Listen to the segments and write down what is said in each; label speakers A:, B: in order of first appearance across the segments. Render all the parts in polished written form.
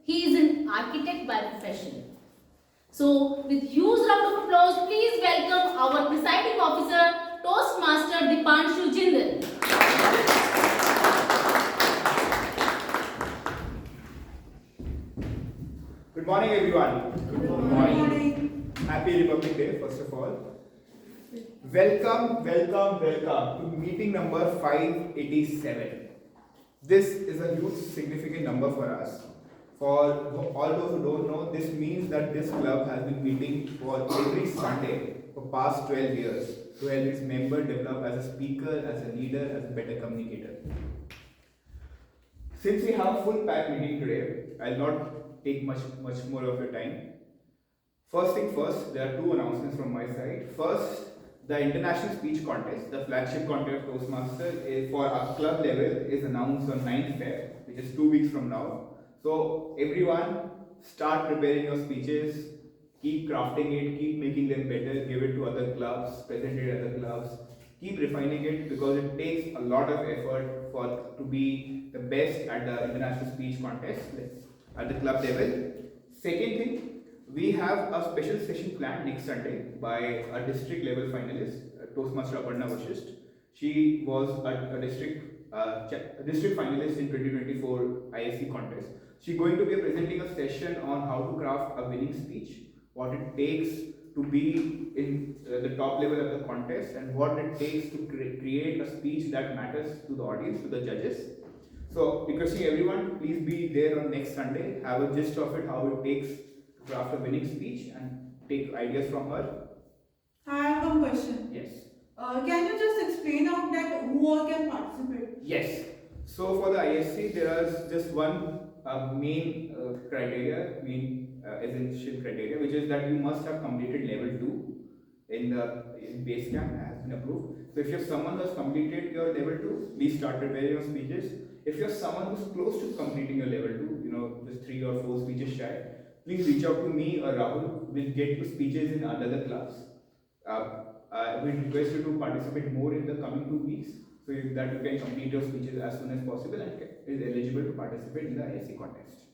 A: He is an architect by profession. So, with huge round of applause, please welcome our presiding officer, Toastmaster Dipanshu Jindal.
B: Good morning, everyone.
C: Good morning.
B: Happy Republic Day, first of all. Welcome to meeting number 587. This is a huge significant number for us. For all those who don't know, this means that this club has been meeting for every Sunday for past 12 years to help its members develop as a speaker, as a leader, as a better communicator. Since we have a full packed meeting today, I'll not take much more of your time. First thing first, there are two announcements from my side. First, the International Speech Contest, the flagship contest of Toastmasters for our club level is announced on 9th Feb, which is 2 weeks from now. So everyone, start preparing your speeches, keep crafting it, keep making them better, give it to other clubs, present it at other clubs, keep refining it because it takes a lot of effort to be the best at the International Speech Contest at the club level. Second thing, we have a special session planned next Sunday by a district level finalist, Toastmaster Aparna Vashist. She was a district finalist in 2024 ISC contest. She's going to be presenting a session on how to craft a winning speech, what it takes to be in the top level of the contest, and what it takes to create a speech that matters to the audience, to the judges. So, requesting everyone, please be there on next Sunday, have a gist of it, how it takes to craft a winning speech, and take ideas from her.
C: I have one question.
B: Yes.
C: Can you just explain out that who all can participate?
B: Yes. So for the ISC, there is just one main essential criteria, which is that you must have completed level 2 in base camp has been approved. So if you're someone who has completed your level 2, please start preparing your speeches. If you're someone who's close to completing your level 2, just 3 or 4 speeches shy, please reach out to me or Rahul. We'll get you speeches in other clubs. We request you to participate more in the coming 2 weeks so that you can complete your speeches as soon as possible and is eligible to participate in the ISC contest.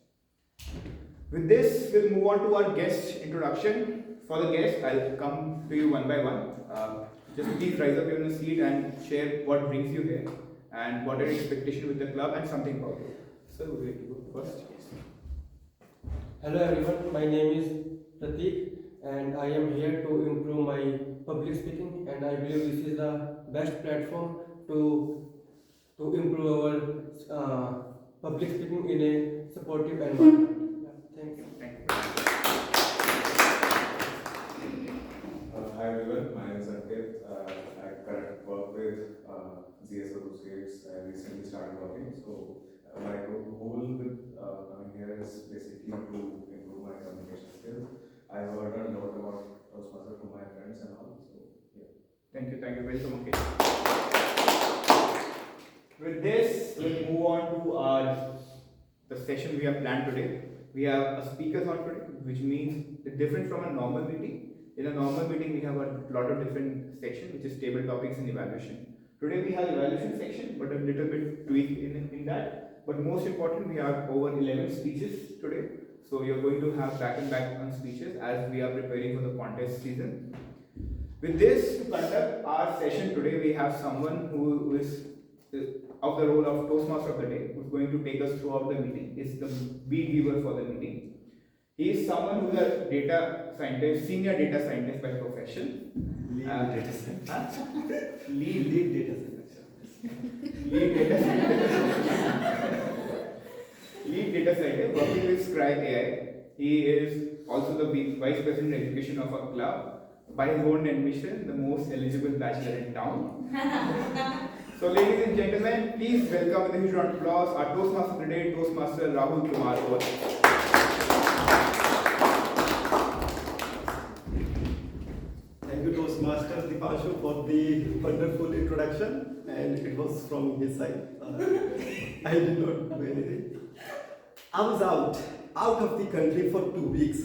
B: With this, we'll move on to our guest introduction. For the guest, I'll come to you one by one. Just please rise up in your seat and share what brings you here and what are your expectations with the club and something about it. So, would you like to go first? Yes.
D: Hello everyone, my name is Pratik and I am here to improve my public speaking, and I believe this is the best platform to improve our public speaking in a supportive environment. Thank you.
B: Thank you.
E: Hi everyone, my name is Ankit. I currently work with ZS Associates. I recently started working, so my goal with coming here is basically to improve my communication skills. I heard a lot about Toastmasters from my friends and all, so yeah.
B: Thank you. Welcome, okay. With this, we'll move on to the session we have planned today. We have a speak-a-thon today, which means it's different from a normal meeting. In a normal meeting, we have a lot of different sections, which is table topics and evaluation. Today we have evaluation section, but a little bit tweak in that. But most important, we have over 11 speeches today. So you're going to have back and back on speeches as we are preparing for the contest season. With this, to conduct our session today, we have someone who is of the role of Toastmaster of the day, who's going to take us throughout the meeting. Is the beat giver for the meeting. He is someone who is a data scientist, senior data scientist by profession.
F: Lead data scientist.
B: Lead
F: Data scientist.
B: Lead data scientist. Lead data scientist working with Scribe AI. He is also the vice president of education of a club. By his own admission, the most eligible bachelor in town. So, ladies and gentlemen, please welcome with a huge round of applause our Toastmaster of the day, Toastmaster Rahul Kumar.
F: Thank you, Toastmasters Dipanshu, for the wonderful introduction, and it was from his side. I did not do anything. I was out of the country for 2 weeks,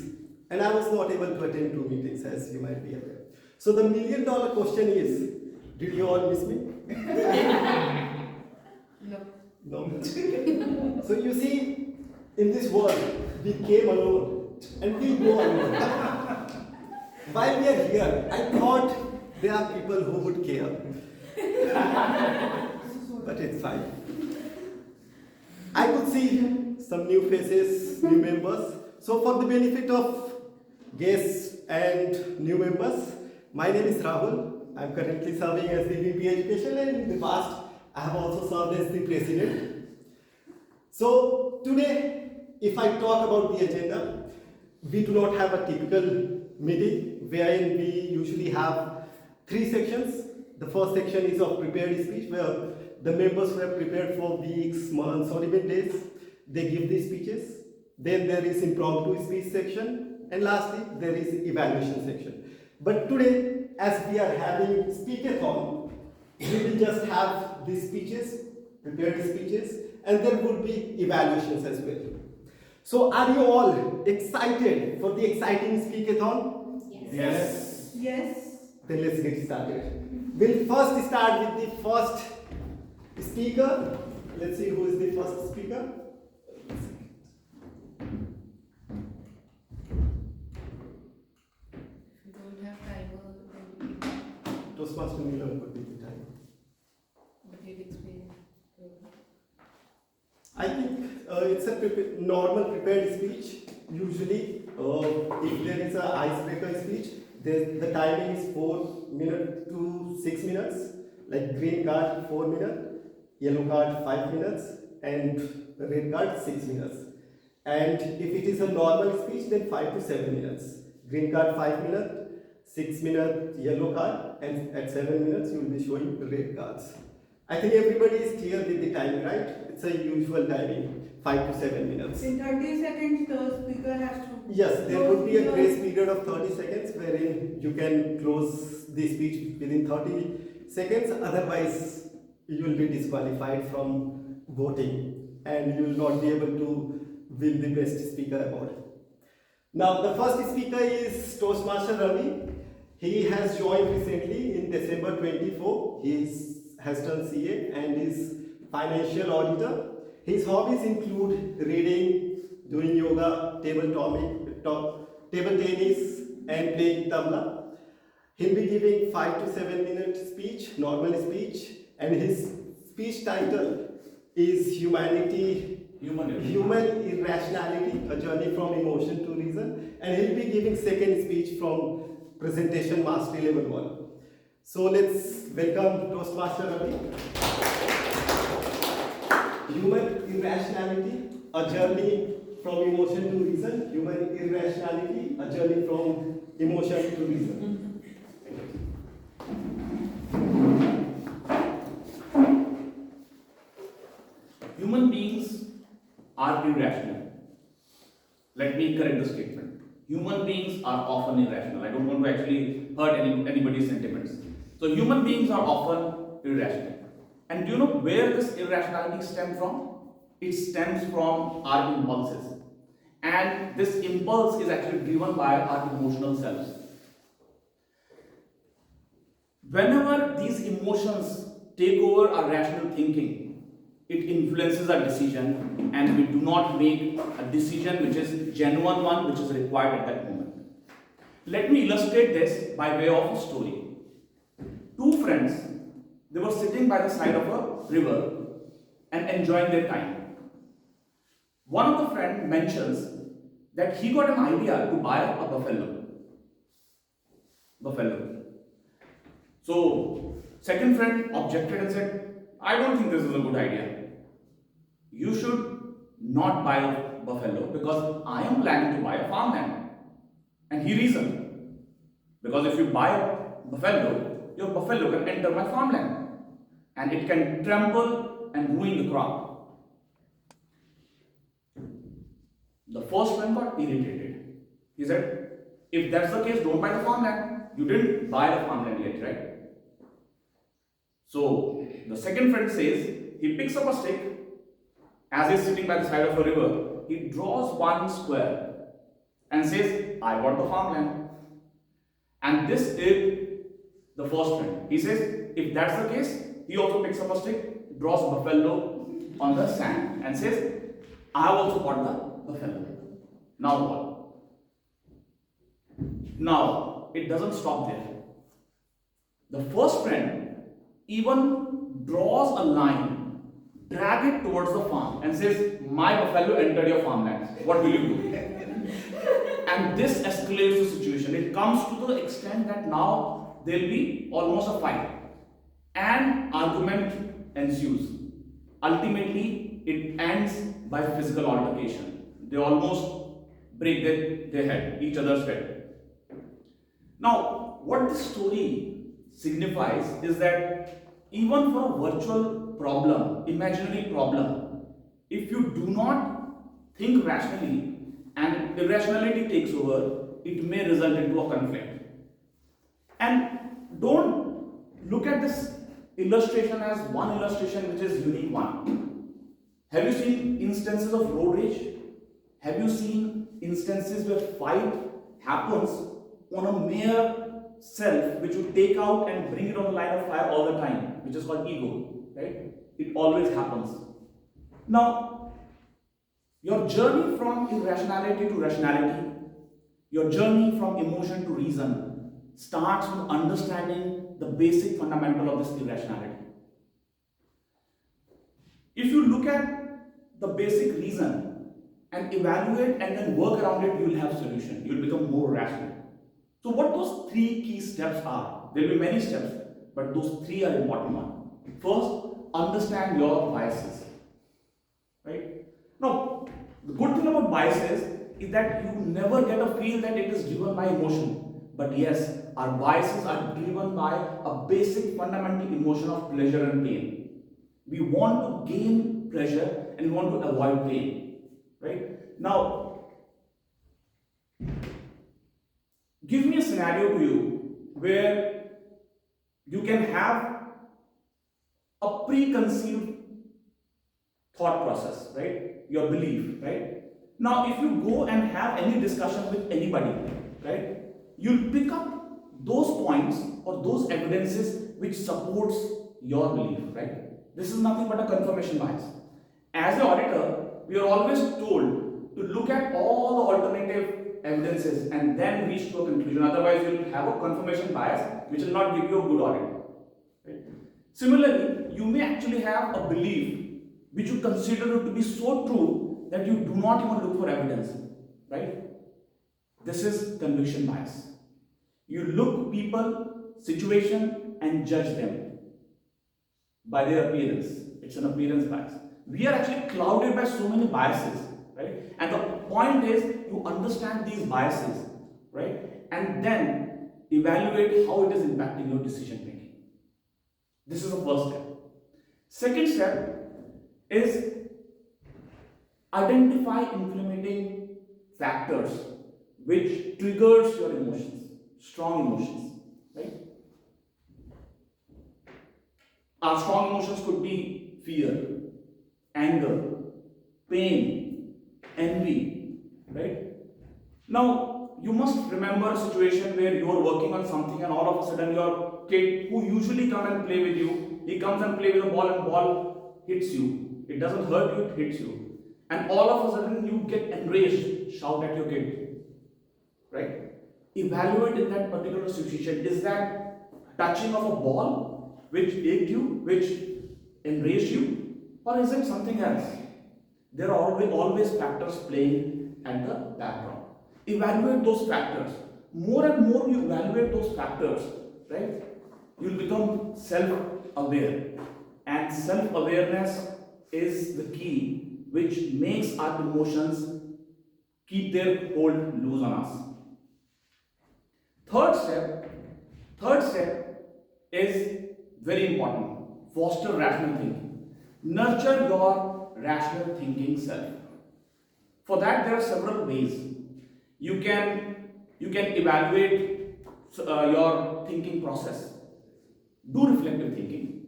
F: and I was not able to attend 2 meetings, as you might be aware. So the $1 million question is, did you all miss me?
C: No.
F: No. So you see, in this world, we came alone and we go alone. While we are here, I thought there are people who would care. But it's fine. I could see some new faces, new members. So for the benefit of guests and new members, my name is Rahul. I'm currently serving as the VP Education, and in the past I have also served as the President. So today, if I talk about the agenda, we do not have a typical meeting wherein we usually have 3 sections. The first section is of prepared speech, where the members who have prepared for weeks, months, or even days, they give these speeches. Then there is impromptu speech section, and lastly there is evaluation section. But today, as we are having Speak-a-thon, we will just have these speeches, prepared speeches, and there would be evaluations as well. So are you all excited for the exciting Speak-a-thon?
B: Yes.
C: Yes.
F: Then let's get started. We'll first start with the first speaker. Let's see who is the first speaker.
G: If you don't have timer,
F: Toastmaster Millennium would be the time.
G: but you'll explain.
F: I think it's a normal prepared speech. Usually, if there is a icebreaker speech, the timing is 4 minutes to 6 minutes. Like green card 4 minutes, yellow card 5 minutes, and red card 6 minutes. And if it is a normal speech, then 5 to 7 minutes. Green card 5 minutes, 6 minutes yellow card, and at 7 minutes you will be showing the red cards. I think everybody is clear with the timing, right? It's a usual timing, 5 to 7 minutes.
C: In 30 seconds, the speaker has to.
F: Yes, there would be a grace period of 30 seconds wherein you can close the speech within 30 seconds. Otherwise, you will be disqualified from voting and you will not be able to win the best speaker award. Now, the first speaker is Toastmaster Ravi. He has joined recently in December 24. Has turned CA and is financial auditor. His hobbies include reading, doing yoga, table tennis, and playing tabla. He'll be giving 5 to 7 minute speech, normal speech, and his speech title is Human Irrationality, a journey from emotion to reason, and he'll be giving second speech from Presentation Mastery Level 1. So let's welcome Toastmaster Ravi. Human Irrationality, a journey from emotion to reason. Human Irrationality, a journey from emotion to reason.
H: Human beings are irrational. Let me correct the statement. Human beings are often irrational. I don't want to actually hurt anybody's sentiments. So human beings are often irrational. And do you know where this irrationality stems from? It stems from our impulses. And this impulse is actually driven by our emotional selves. Whenever these emotions take over our rational thinking, it influences our decision and we do not make a decision which is genuine one, which is required at that moment. Let me illustrate this by way of a story. Two friends, they were sitting by the side of a river and enjoying their time. One of the friends mentions that he got an idea to buy a buffalo. So, second friend objected and said, I don't think this is a good idea. You should not buy a buffalo because I am planning to buy a farmland. And he reasoned, because if you buy a buffalo, your buffalo can enter my farmland and it can trample and ruin the crop. The first friend got irritated. He said, if that's the case, don't buy the farmland. You didn't buy the farmland yet, right? So the second friend says, he picks up a stick, as he's sitting by the side of a river, he draws one square and says, I want the farmland. And this is the first friend. He says, if that's the case, he also picks up a stick, draws buffalo on the sand and says, I have also caught the buffalo. Now what? Now, it doesn't stop there. The first friend even draws a line, drag it towards the farm and says, my buffalo entered your farmlands. What will you do? And this escalates the situation. It comes to the extent that now there will be almost a fight. An argument ensues. Ultimately, it ends by physical altercation. They almost break their head, each other's head. Now, what this story signifies is that even for a virtual problem, imaginary problem, if you do not think rationally and irrationality takes over, it may result into a conflict. And don't look at this illustration as one illustration which is unique one. Have you seen instances of road rage? Have you seen instances where fight happens on a mere self which you take out and bring it on the line of fire all the time, which is called ego, right? It always happens. Now, your journey from irrationality to rationality, your journey from emotion to reason starts with understanding the basic fundamental of this irrationality. If you look at the basic reason and evaluate and then work around it, you will have solution. You will become more rational. So what those three key steps are? There will be many steps, but those three are important ones. First, understand your biases. Right? Now, the good thing about biases is that you never get a feel that it is driven by emotion. But yes, our biases are driven by a basic fundamental emotion of pleasure and pain. We want to gain pleasure and we want to avoid pain. Right? Now, give me a scenario to you where you can have a preconceived thought process, right? Your belief, right? Now, if you go and have any discussion with anybody, right, you'll pick up those points or those evidences which supports your belief, right? This is nothing but a confirmation bias. As an auditor, we are always told to look at all the alternative evidences and then reach to a conclusion. Otherwise, you will have a confirmation bias which will not give you a good audit. Right? Similarly, you may actually have a belief which you consider it to be so true that you do not even look for evidence. Right? This is conviction bias. You look people, situation and judge them by their appearance. It's an appearance bias. We are actually clouded by so many biases. Right? And the point is, you understand these biases, right? And then evaluate how it is impacting your decision making. This is the first step. Second step is identify inflammatory factors which triggers your emotions, strong emotions, right? Our strong emotions could be fear, anger, pain, envy, right? Now, you must remember a situation where you are working on something and all of a sudden your kid who usually come and play with you, he comes and play with a ball and ball hits you. It doesn't hurt you, it hits you. And all of a sudden you get enraged, shout at your kid, right? Evaluate in that particular situation, is that touching of a ball which ached you, which enraged you, or is it something else? There are always factors playing at the background. Evaluate those factors. More and more you evaluate those factors, right? You'll become self-aware. And self-awareness is the key which makes our emotions keep their hold loose on us. Third step is very important. Foster rational thinking. Nurture your rational thinking self. For that, there are several ways. You can evaluate your thinking process. Do reflective thinking.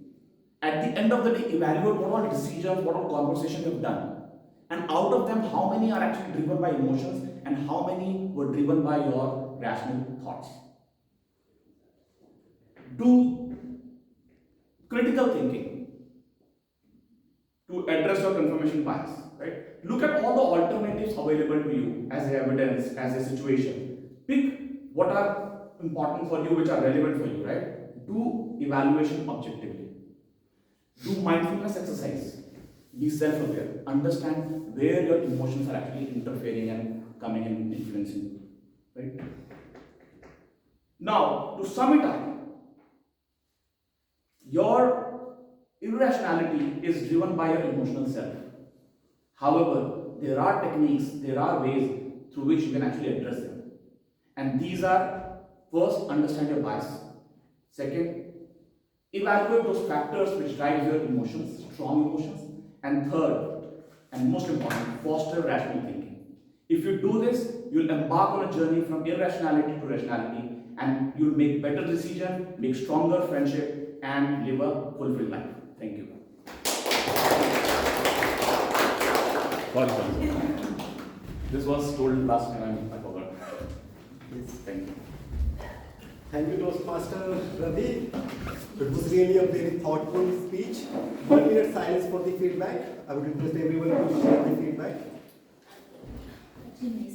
H: At the end of the day, evaluate what all decisions, what all conversations you have done. And out of them, how many are actually driven by emotions and how many were driven by your rational thoughts. Do critical thinking to address your confirmation bias. right? Look at all the alternatives available to you as evidence, as a situation. Pick what are important for you, which are relevant for you, right? Do evaluation objectively. Do mindfulness exercise. Be self-aware. Understand where your emotions are actually interfering and coming and influencing you, right? Now, to sum it up, your irrationality is driven by your emotional self. However, there are techniques, there are ways through which you can actually address them. And these are, first, understand your bias. Second, evaluate those factors which drive your emotions, strong emotions. And third, and most important, foster rational thinking. If you do this, you'll embark on a journey from irrationality to rationality, and you'll make better decisions, make stronger friendship, and live a fulfilled life. Thank you. Sorry. This was told last time, I forgot.
F: Yes.
H: Thank you.
F: Thank you, Toastmaster Ravi. It was really a very thoughtful speech. 1 minute silence for the feedback. I would request everyone to share the feedback.
E: Feedback.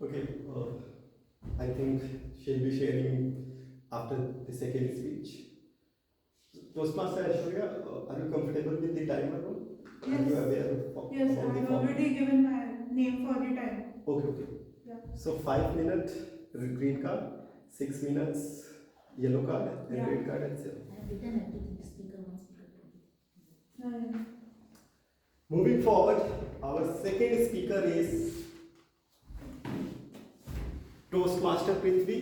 F: Okay. I think she'll be sharing after the second speech. Toastmaster Aishwarya, are you comfortable with the timer?
C: Yes.
F: Are you aware
C: Yes,
F: about
C: I
F: the
C: have
F: format?
C: already given my name for the time.
F: Okay.
C: Yeah.
F: So 5 minutes green card, 6 minutes yellow card, and
C: Yeah.
F: red card and 7.
A: I have written everything, speaker 1, speaker 2.
F: Moving forward, our second speaker is Toastmaster Prithvi.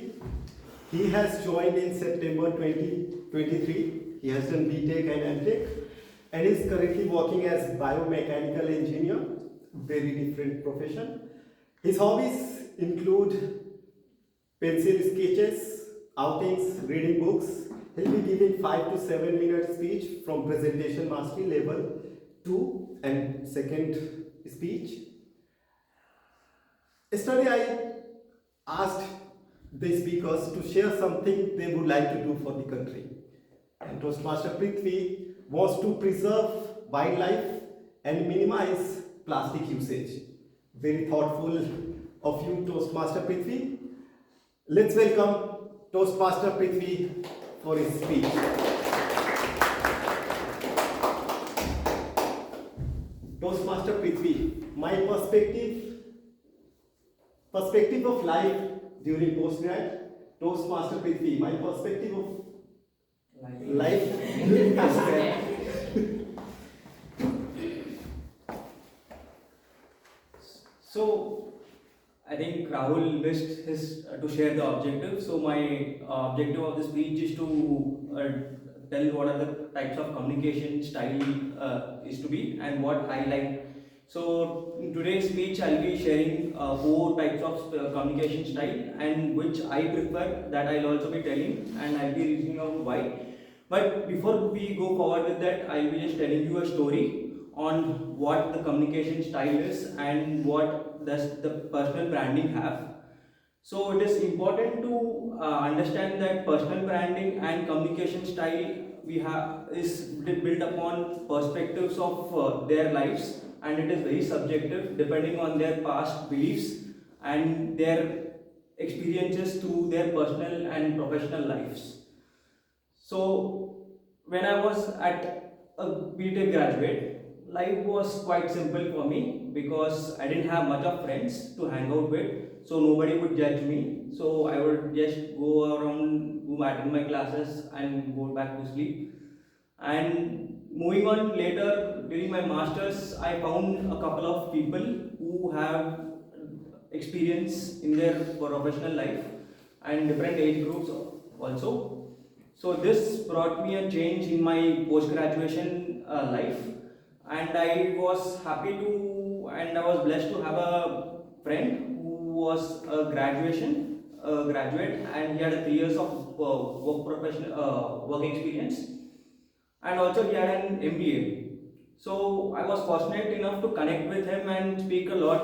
F: He has joined in September 2023. He has done BTech and MTech and is currently working as biomechanical engineer, very different profession. His hobbies include pencil sketches, outings, reading books. He'll be giving 5 to 7 minute speech from presentation mastery level 2 and second speech. Yesterday I asked the speakers to share something they would like to do for the country. And Toastmaster Prithvi wants to preserve wildlife and minimize plastic usage. Very thoughtful of you, Toastmaster Prithvi. Let's welcome Toastmaster Prithvi for his speech. Toastmaster Prithvi, my perspective of life during postgrad. Toastmaster Prithvi, my perspective of life during postgrad.
I: So, I think Rahul missed his to share the objective. So, my objective of the speech is to tell what are the types of communication style is to be and what I like. So, in today's speech, I'll be sharing 4 types of communication style and which I prefer, that I'll also be telling, and I'll be reasoning out why. But before we go forward with that, I'll be just telling you a story on what the communication style is and what does the personal branding have. So it is important to understand that personal branding and communication style we have is built upon perspectives of their lives, and it is very subjective depending on their past beliefs and their experiences through their personal and professional lives. So when I was at a BTech graduate, life was quite simple for me because I didn't have much of friends to hang out with, so nobody would judge me. So I would just go around, attend my classes and go back to sleep. And moving on later, during my masters, I found a couple of people who have experience in their professional life and different age groups also. So this brought me a change in my post-graduation life, and I was happy to, and I was blessed to have a friend who was a graduate, and he had 3 years of work experience, and also he had an MBA. So I was fortunate enough to connect with him and speak a lot,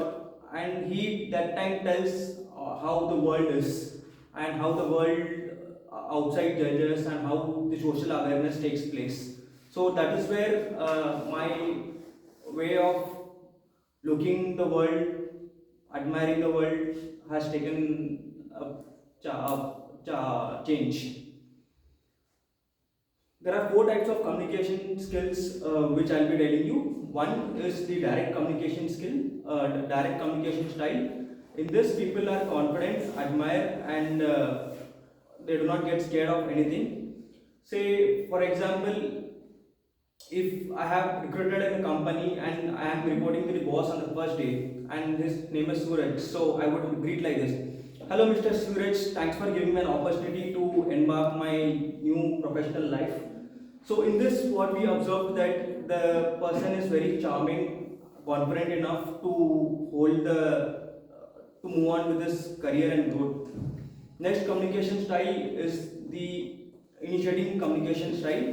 I: and he that time tells how the world is and how the world outside judges and how the social awareness takes place. So that is where my way of looking the world, admiring the world has taken a change. There are 4 types of communication skills which I'll be telling you. One is the direct communication skill, direct communication style. In this, people are confident, admire, and they do not get scared of anything. Say, for example, if I have recruited in a company and I am reporting to the boss on the first day, and his name is Suraj, so I would greet like this: "Hello, Mr. Suraj. Thanks for giving me an opportunity to embark my new professional life." So in this, what we observed that the person is very charming, confident enough to hold to move on with his career and growth. Next communication style is the initiating communication style,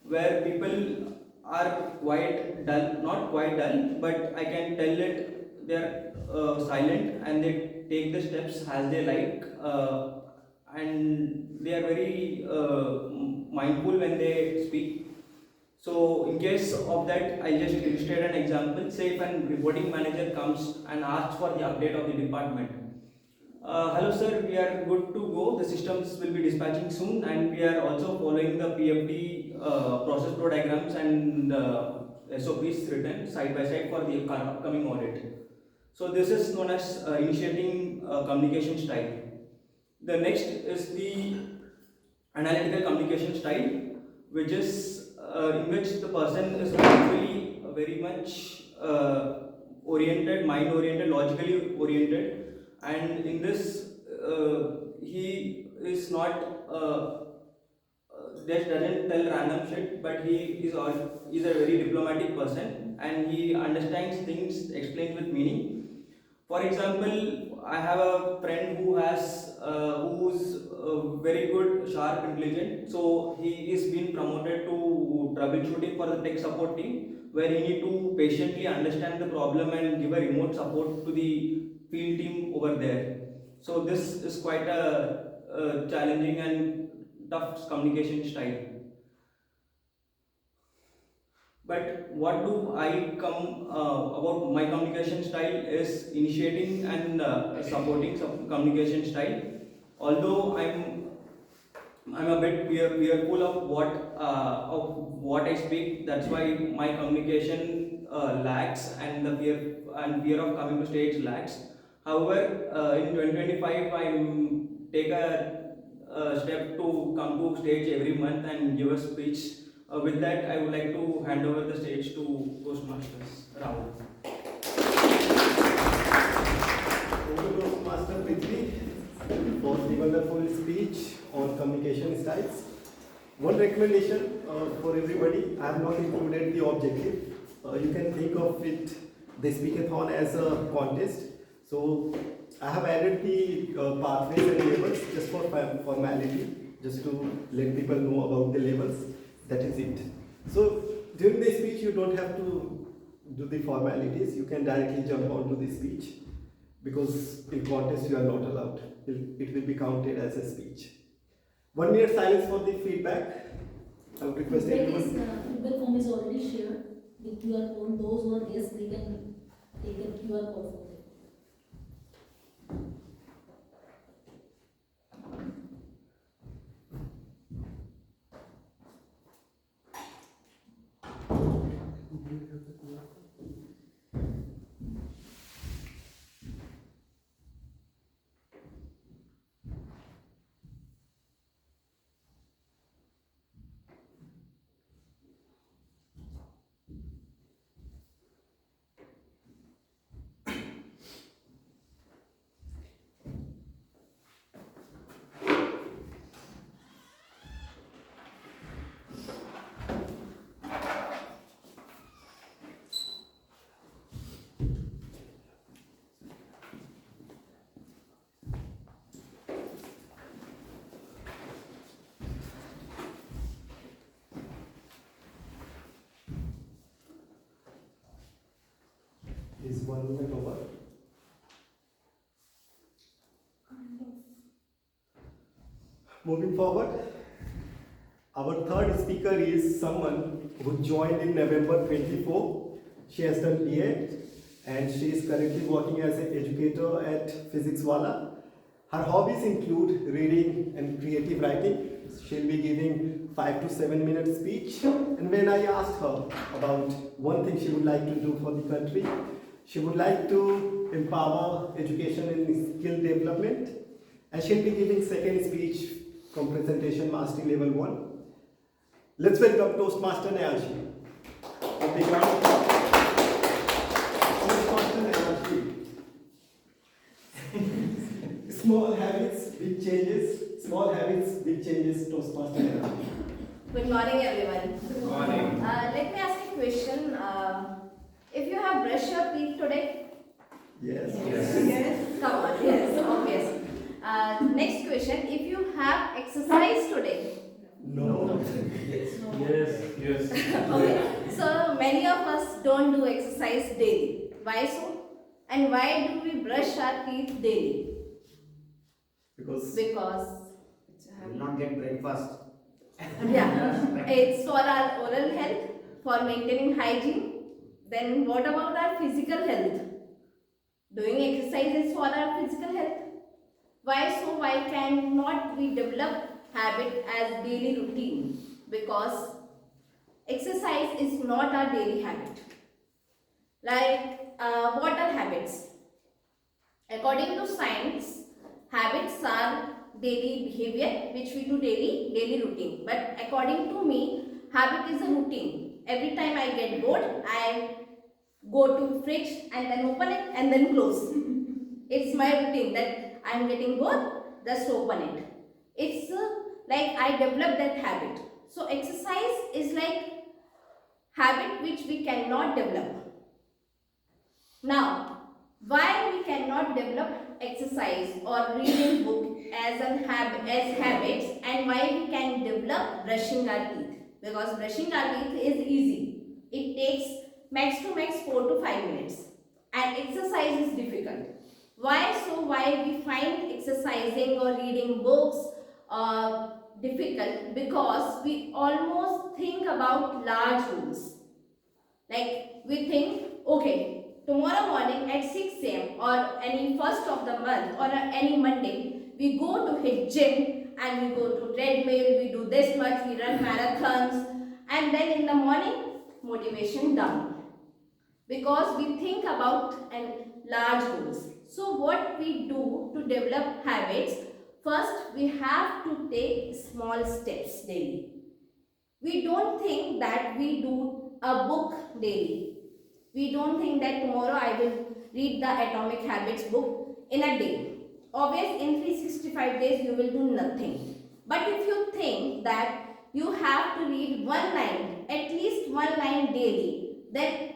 I: where people are quite dull, not quite dull, but I can tell it they are silent and they take the steps as they like, and they are very mindful when they speak. So in case of that, I just illustrate an example. Say if a reporting manager comes and asks for the update of the department. Hello sir, we are good to go. The systems will be dispatching soon, and we are also following the PFD process flow diagrams and SOPs written side by side for the upcoming audit. So this is known as initiating communication style. The next is the analytical communication style, which is in which the person is actually very much oriented, mind oriented, logically oriented, and in this he is not just doesn't tell random shit, but is a very diplomatic person and he understands things, explains with meaning. For example, I have a friend who's very good, sharp, intelligent. So he is being promoted to troubleshooting for the tech support team, where he need to patiently understand the problem and give a remote support to the field team over there. So this is quite a challenging and tough communication style. But what do I come about my communication style is initiating and supporting some communication style. Although I'm a bit fearful of what I speak. That's why my communication lacks and the fear of coming to stage lacks. However, in 2025, I'm take a step to come to stage every month and give a speech. With that, I would like to hand over the stage to Toastmasters, Rahul.
F: Toastmaster Prithvi for the wonderful speech on communication styles. One recommendation for everybody, I have not included the objective. You can think of it, the Speak-a-thon as a contest. So I have added the pathways and labels just for formality, just to let people know about the labels. That is it. So during the speech, you don't have to do the formalities. You can directly jump onto the speech, because in contest you are not allowed. It will be counted as a speech. 1 minute silence for the feedback. I would request everyone.
A: Feedback form is already shared with QR code. Those who are guests, they can take a QR code from there.
F: Is 1 minute over? Moving forward, our third speaker is someone who joined in November 24. She has done BA and she is currently working as an educator at Physics Wala. Her hobbies include reading and creative writing. She'll be giving 5 to 7 minute speech. And when I asked her about one thing she would like to do for the country, she would like to empower education and skill development. And she'll be giving second speech from presentation mastery level 1. Let's welcome Toastmaster Nehalji. Toastmaster Nehalji. Small habits, big changes. Small habits, big changes. Toastmaster Nehalji.
J: Good morning, everyone.
B: Good morning.
J: Let me ask you a question. If you have brushed your teeth today,
F: Yes.
C: Yes.
J: come on, yes, obvious. Next question. If you have exercised today,
F: No.
H: Yes.
J: okay. So many of us don't do exercise daily. Why so? And why do we brush our teeth daily?
F: Because
J: Because
K: will not get breakfast.
J: yeah, it's for our oral health, for maintaining hygiene. Then what about our physical health? Doing exercise is for our physical health. Why so? Why cannot we develop habit as daily routine? Because exercise is not our daily habit. Like what are habits? According to science, habits are daily behavior which we do daily routine. But according to me, habit is a routine. Every time I get bored, I go to fridge and then open it and then close. It's my routine that I'm getting bored, just open it. It's like I developed that habit. So exercise is like habit which we cannot develop. Now, why we cannot develop exercise or reading book as habits, and why we can develop brushing our teeth? Because brushing our teeth is easy. It takes max to max 4 to 5 minutes, and exercise is difficult. Why so? Why we find exercising or reading books difficult? Because we almost think about large rules. Like we think, okay, tomorrow morning at 6 a.m. or any first of the month or any Monday, we go to hit gym and we go to treadmill, we do this much, we run marathons, and then in the morning, motivation down. Because we think about large goals. So what we do to develop habits, first we have to take small steps daily. We don't think that we do a book daily. We don't think that tomorrow I will read the Atomic Habits book in a day. Obviously, in 365 days you will do nothing. But if you think that you have to read one line, at least one line daily, then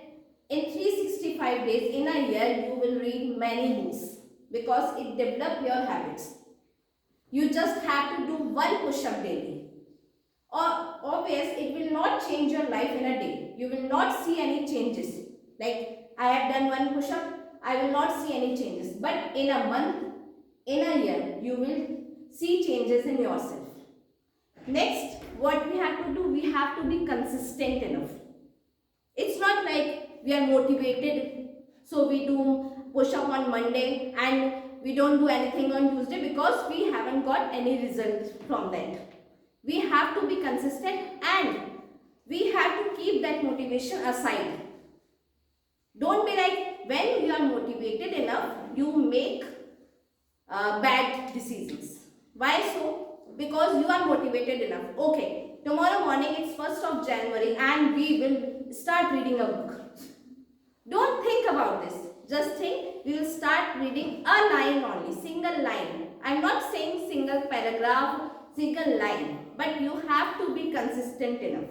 J: in 365 days in a year you will read many books because it develops your habits. You just have to do one push-up daily. Or obvious, it will not change your life in a day. You will not see any changes. Like I have done one push-up, I will not see any changes. But in a month, in a year, you will see changes in yourself. Next, what we have to do, we have to be consistent enough. It's not like we are motivated, so we do push-up on Monday and we don't do anything on Tuesday because we haven't got any result from that. We have to be consistent and we have to keep that motivation aside. Don't be like, when you are motivated enough, you make bad decisions. Why so? Because you are motivated enough. Okay, tomorrow morning it's 1st of January and we will start reading a book. Don't think about this. Just think, we will start reading a line only, single line. I am not saying single paragraph, single line. But you have to be consistent enough.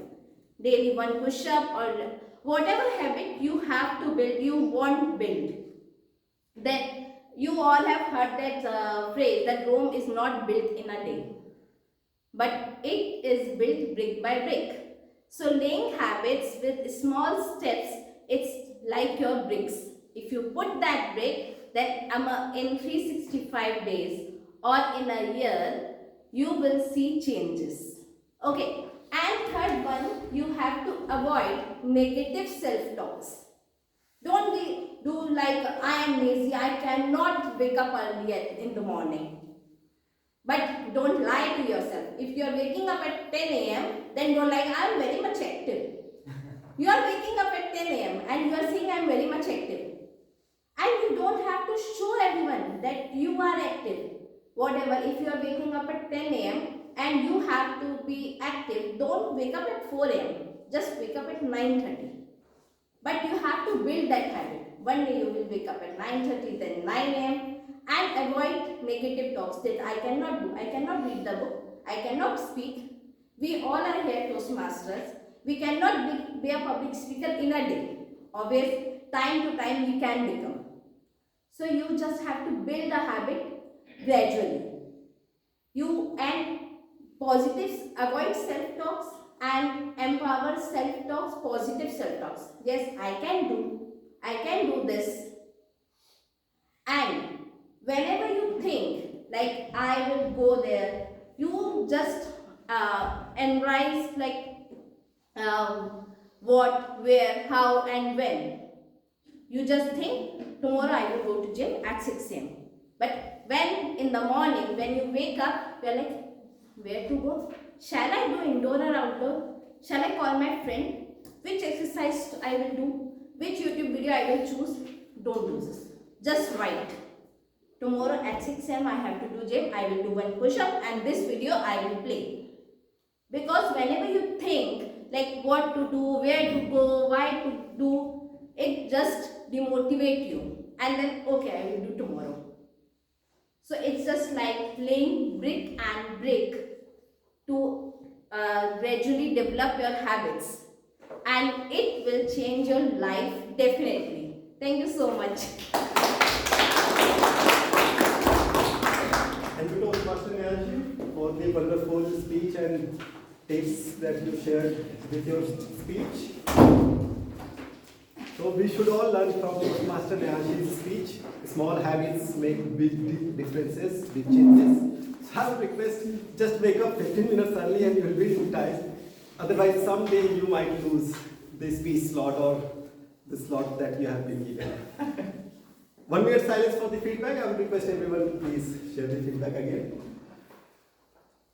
J: Daily one push-up or whatever habit you have to build, you won't build. Then you all have heard that phrase that Rome is not built in a day. But it is built brick by brick. So laying habits with small steps, it's like your bricks. If you put that break, then in 365 days or in a year, you will see changes. Okay. And third one, you have to avoid negative self-talks. Don't do like, I am lazy, I cannot wake up early in the morning. But don't lie to yourself. If you are waking up at 10 a.m., then don't like, I am very much active. You are waking up at 10 a.m. and you are saying, I am very much active. And you don't have to show everyone that you are active. Whatever, if you are waking up at 10 a.m. and you have to be active, don't wake up at 4 a.m. Just wake up at 9:30. But you have to build that habit. One day you will wake up at 9:30, then 9 a.m. and avoid negative talks that I cannot do. I cannot read the book. I cannot speak. We all are here Toastmasters. We cannot be a public speaker in a day. Always, time to time we can become. So you just have to build a habit gradually. You and positives, avoid self-talks and empower self-talks, positive self-talks. Yes, I can do this. And whenever you think like I will go there, you just analyze like what, where, how and when. You just think tomorrow I will go to gym at 6 a.m. But when in the morning, when you wake up, you are like, where to go? Shall I do indoor or outdoor? Shall I call my friend? Which exercise I will do? Which YouTube video I will choose? Don't do this. Just write. Tomorrow at 6 a.m. I have to do gym. I will do one push-up and this video I will play. Because whenever you think like what to do, where to go, why to do, it just demotivate you. And then okay, I will do tomorrow. So it's just like playing brick and brick to gradually develop your habits, and it will change your life definitely. Thank you so much.
F: Thank you, Toastmaster Snehlata, for the wonderful speech and tips that you shared with your speech. So we should all learn from Toastmaster Snehlata's speech. Small habits make big differences, big changes. So I would request, just wake up 15 minutes early and you will be in time. Otherwise, someday you might lose the speech slot or the slot that you have been given. 1 minute silence for the feedback. I would request everyone to please share the feedback again.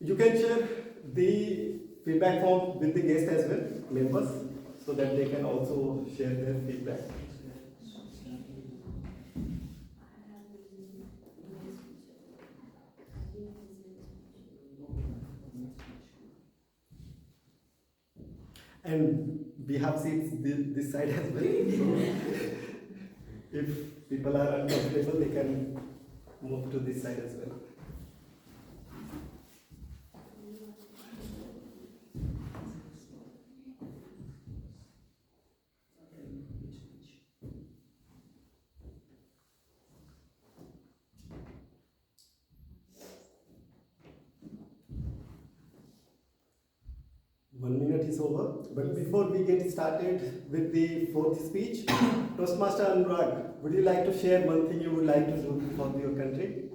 F: You can share the feedback form with the guests as well, members, so that they can also share their feedback. And we have seats this side as well. So if people are uncomfortable, they can move to this side as well. Is over, but before we get started with the fourth speech, Toastmaster Anurag, would you like to share one thing you would like to do for your country?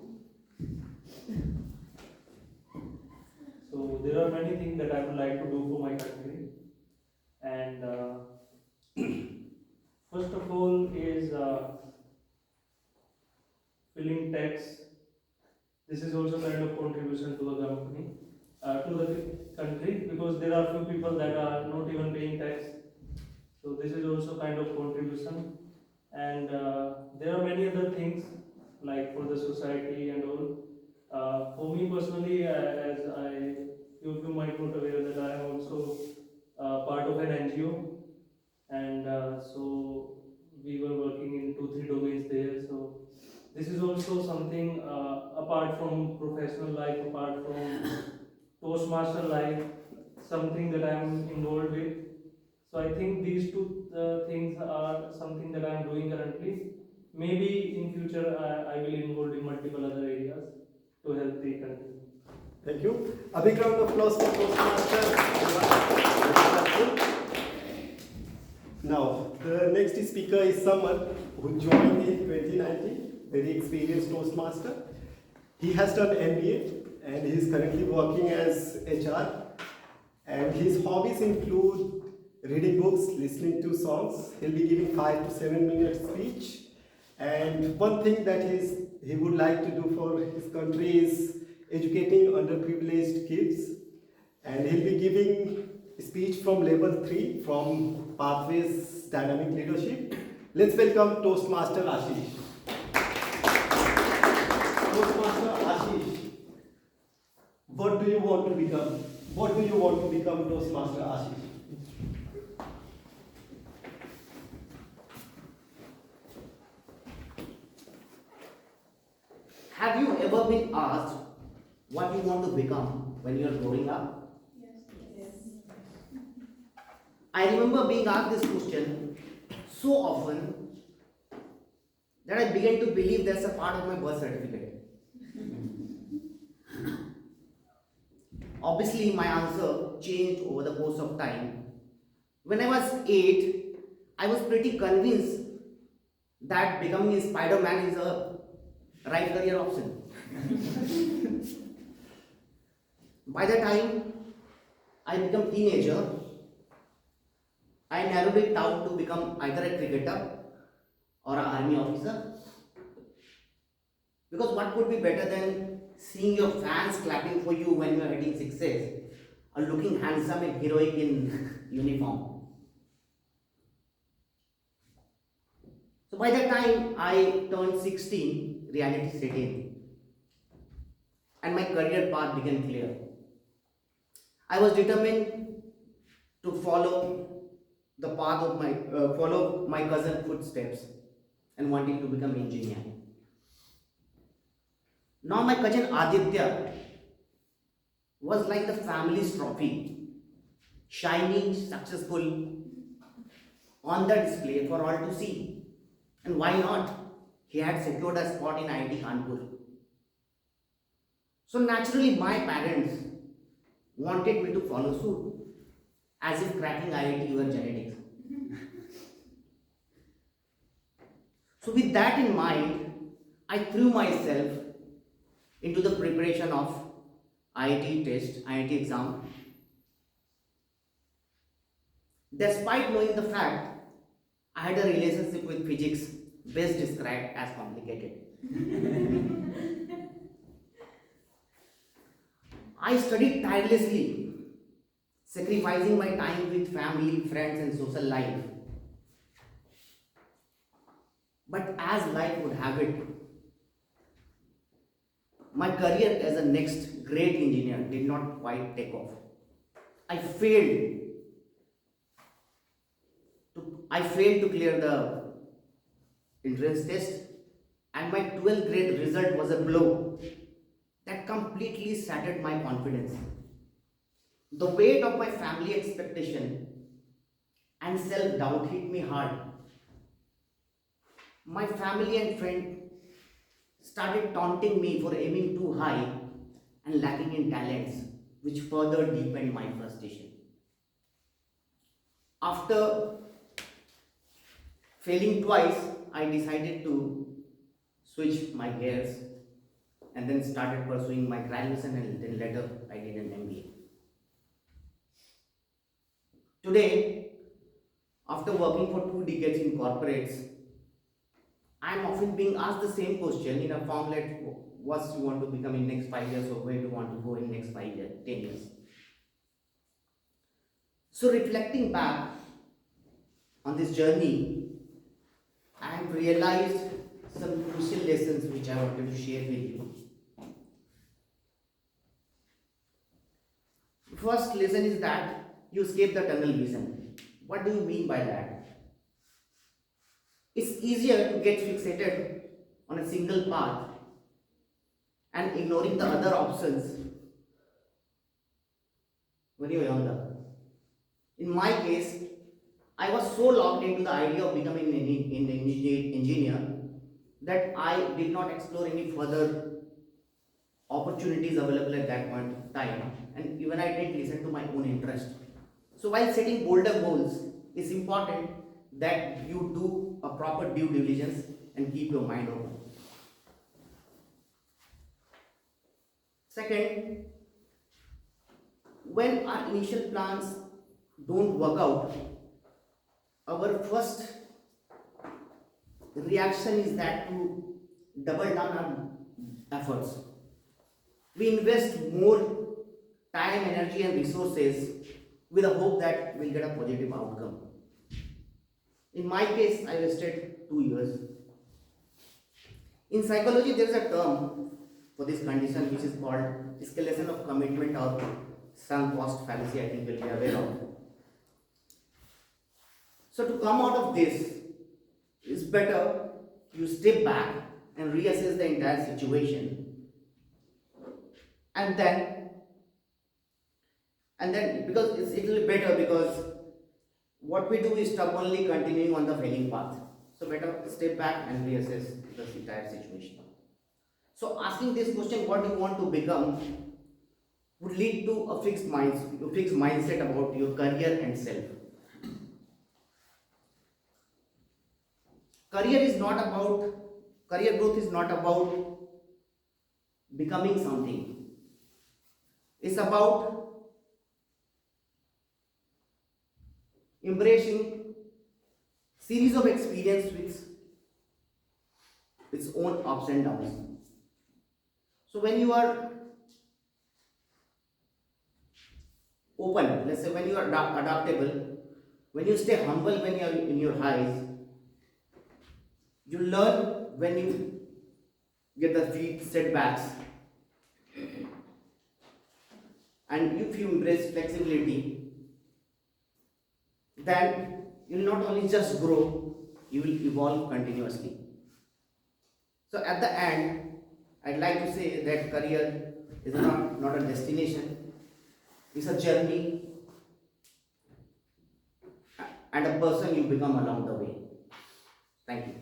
L: So there are many things that I would like to do for my country, and first of all is filling tax. This is also kind of contribution to the company. To the country, because there are few people that are not even paying tax. So this is also kind of contribution, and there are many other things like for the society and all. For me personally, as you might not aware that I am also part of an NGO, and so we were working in 2-3 domains there. So this is also something apart from professional life, apart from Toastmaster life, something that I am involved with. So I think these two things are something that I am doing currently. Maybe in future I will involve in multiple other areas to help the country.
F: Thank you. A big round of applause for Toastmaster. Now, The next speaker is someone who joined in 2019, very experienced Toastmaster. He has done MBA and he is currently working as HR. And his hobbies include reading books, listening to songs. He'll be giving 5 to 7 minute speech. And one thing that he would like to do for his country is educating underprivileged kids. And he'll be giving a speech from level 3 from Pathways Dynamic Leadership. Let's welcome Toastmaster Ashish. Toastmaster Ashish, what do you want to become? What do you want to become, Toastmaster Ashish?
K: Have you ever been asked what you want to become when you are growing up? I remember being asked this question so often that I began to believe that's a part of my birth certificate. Obviously, my answer changed over the course of time. When I was 8, I was pretty convinced that becoming a Spider-Man is a right career option. By the time I became teenager, I narrowed it down to become either a cricketer or an army officer. Because what could be better than seeing your fans clapping for you when you are hitting sixes or looking handsome and heroic in uniform? So by the time I turned 16, reality set in and my career path became clear. I was determined to follow the path of follow my cousin's footsteps and wanting to become an engineer. Now my cousin Aditya was like the family's trophy, shining, successful, on the display for all to see. And why not? He had secured a spot in IIT Kanpur. So naturally my parents wanted me to follow suit, as if cracking IIT were genetics. So with that in mind, I threw myself into the preparation of IIT test, IIT exam. Despite knowing the fact, I had a relationship with physics best described as complicated. I studied tirelessly, sacrificing my time with family, friends and social life. But as life would have it, my career as a next great engineer did not quite take off. I failed to clear the entrance test, and my 12th grade result was a blow that completely shattered my confidence. The weight of my family expectation and self-doubt hit me hard. My family and friends started taunting me for aiming too high and lacking in talents, which further deepened my frustration. After failing twice, I decided to switch my gears and then started pursuing my graduation, and then later I did an MBA. Today, after working for 2 decades in corporates, I am often being asked the same question in a form like, what you want to become in next 5 years, or where do you want to go in next 5 years, 10 years. So reflecting back on this journey, I have realized some crucial lessons which I wanted to share with you. First lesson is that you escape the tunnel vision. What do you mean by that? It's easier to get fixated on a single path and ignoring the other options when you're younger. In my case, I was so locked into the idea of becoming an engineer that I did not explore any further opportunities available at that point of time, and even I didn't listen to my own interest. So while setting bolder goals is important, that you do a proper due diligence and keep your mind open. Second, when our initial plans don't work out, our first reaction is that to double down our efforts. We invest more time, energy, and resources with the hope that we'll get a positive outcome. In my case, I wasted 2 years. In psychology, there is a term for this condition which is called escalation of commitment or sunk cost fallacy. I think you'll be aware of. So to come out of this, it's better you step back and reassess the entire situation, and then because it'll be better, because what we do is stubbornly continuing on the failing path. So better step back and reassess the entire situation. So asking this question, what do you want to become, would lead to a fixed mindset about your career and self. Career growth is not about becoming something. It's about embracing series of experience with its own ups and downs. So when you are open, let's say when you are adaptable, when you stay humble when you are in your highs, you learn when you get the setbacks, and if you embrace flexibility, then you will not only just grow, you will evolve continuously. So at the end, I'd like to say that career is not a destination, it's a journey and a person you become along the way. Thank you.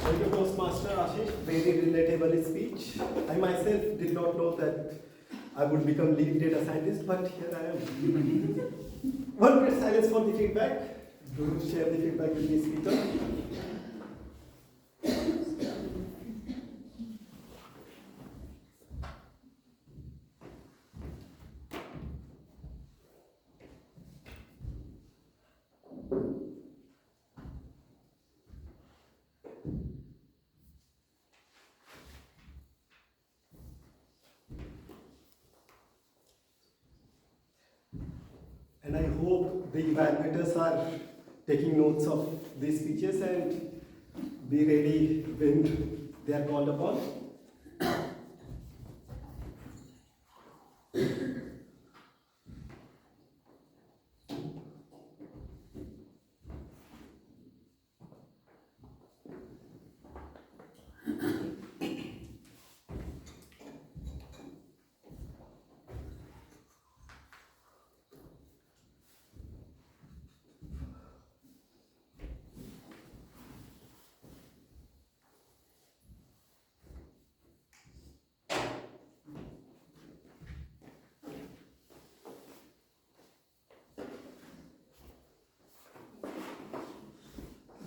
F: Thank you, Toastmaster Ashish. Very relatable speech. I myself did not know that I would become lead data scientist, but here I am. 1 minute silence for the feedback. Do share the feedback with the speaker. And I hope the evaluators are taking notes of these speeches and be ready when they are called upon.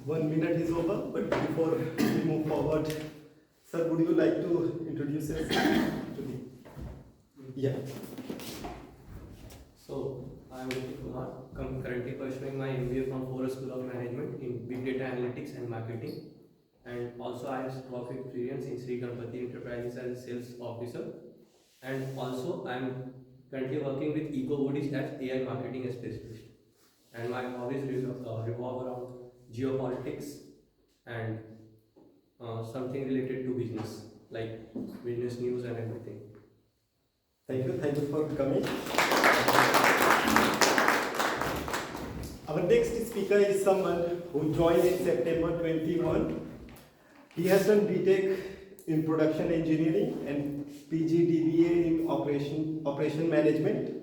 F: One minute is over, but before we move forward, sir, would you like to introduce yourself to the? Yeah.
D: So, I am Ankit, currently pursuing my MBA from Forest School of Management in Big Data Analytics and Marketing. And also I have work experience in Sri Ganpati Enterprises as a sales officer. And also I am currently working with EcoBodies as AI marketing specialist. And my hobbies revolve around geopolitics and something related to business, like business news and everything.
F: Thank you for coming. Our next speaker is someone who joined in September 21. He has done BTech in production engineering and PGDBA in operation management.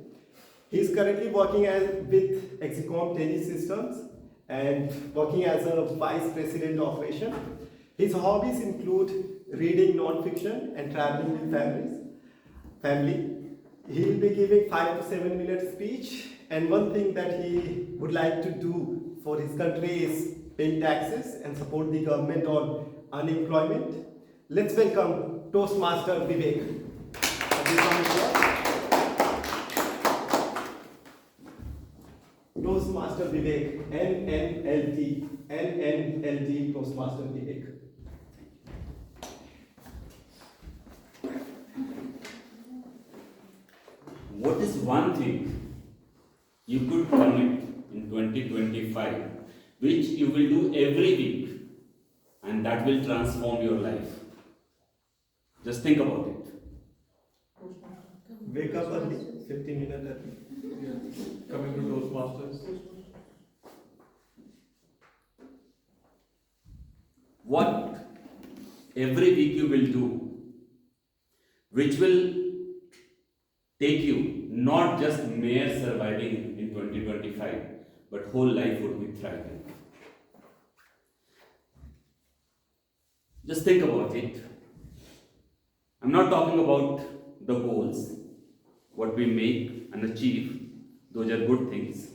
F: He is currently working with Exicom Telesystems and working as a vice president of operation. His hobbies include reading non-fiction and traveling with family. He will be giving 5 to 7 minute speech, And one thing that he would like to do for his country is pay taxes and support the government on unemployment. Let's welcome Toastmaster Vivek. Toastmaster Vivek, NNLT, Toastmaster Vivek.
M: What is one thing you could commit in 2025 which you will do every week and that will transform your life? Just think about it.
F: Wake up early, 15 minutes early.
L: Coming to Toastmasters.
M: What every week you will do which will take you not just mere surviving in 2025 but whole life would be thriving. Just think about it. I'm not talking about the goals, what we make and achieve, those are good things.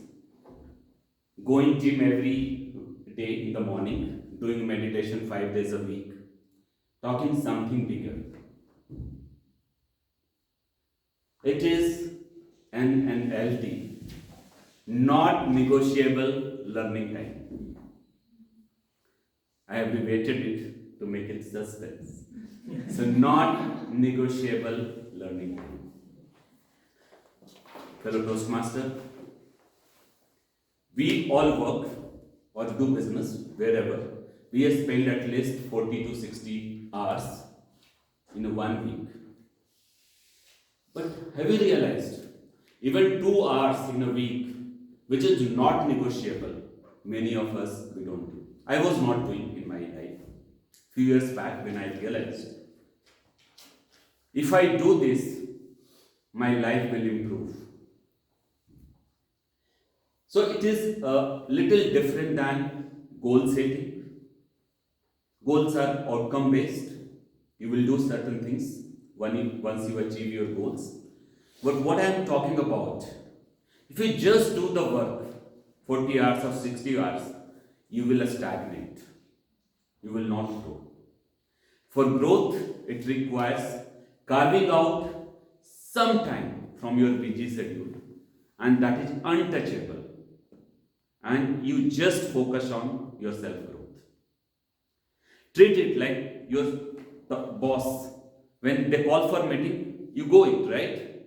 M: Going gym every day in the morning, doing meditation 5 days a week, talking something bigger. It is NNLT, not negotiable learning time. I have abbreviated it to make it suspense. So not negotiable learning time. Fellow Toastmaster, we all work or do business wherever. We have spent at least 40 to 60 hours in 1 week. But have you realized, even 2 hours in a week, which is not negotiable, many of us, we don't do. I was not doing in my life. Few years back when I realized, if I do this, my life will improve. So it is a little different than goal setting. Goals are outcome based. You will do certain things once you achieve your goals. But what I am talking about, if you just do the work, 40 hours or 60 hours, you will stagnate. You will not grow. For growth, it requires carving out some time from your busy schedule, and that is untouchable. And you just focus on your self-growth. Treat it like your boss. When they call for meeting, you go it, right?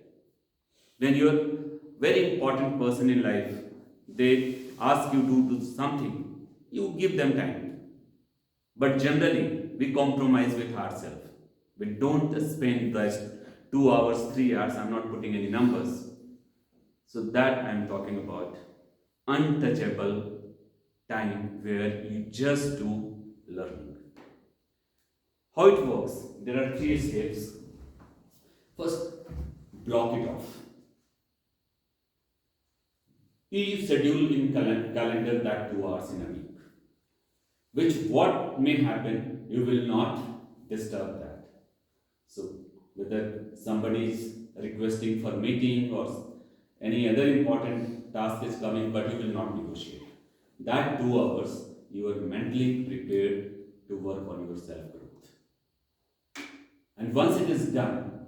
M: When you're very important person in life, they ask you to do something, you give them time. But generally, we compromise with ourselves. We don't spend the 2 hours, 3 hours, I'm not putting any numbers. So that I'm talking about untouchable time where you just do learning. How it works? There are 3 steps. First, block it off. You schedule in calendar that 2 hours in a week. Which what may happen, you will not disturb that. So whether somebody is requesting for meeting or any other important task is coming, but you will not negotiate. That 2 hours, you are mentally prepared to work on your self-growth. And once it is done,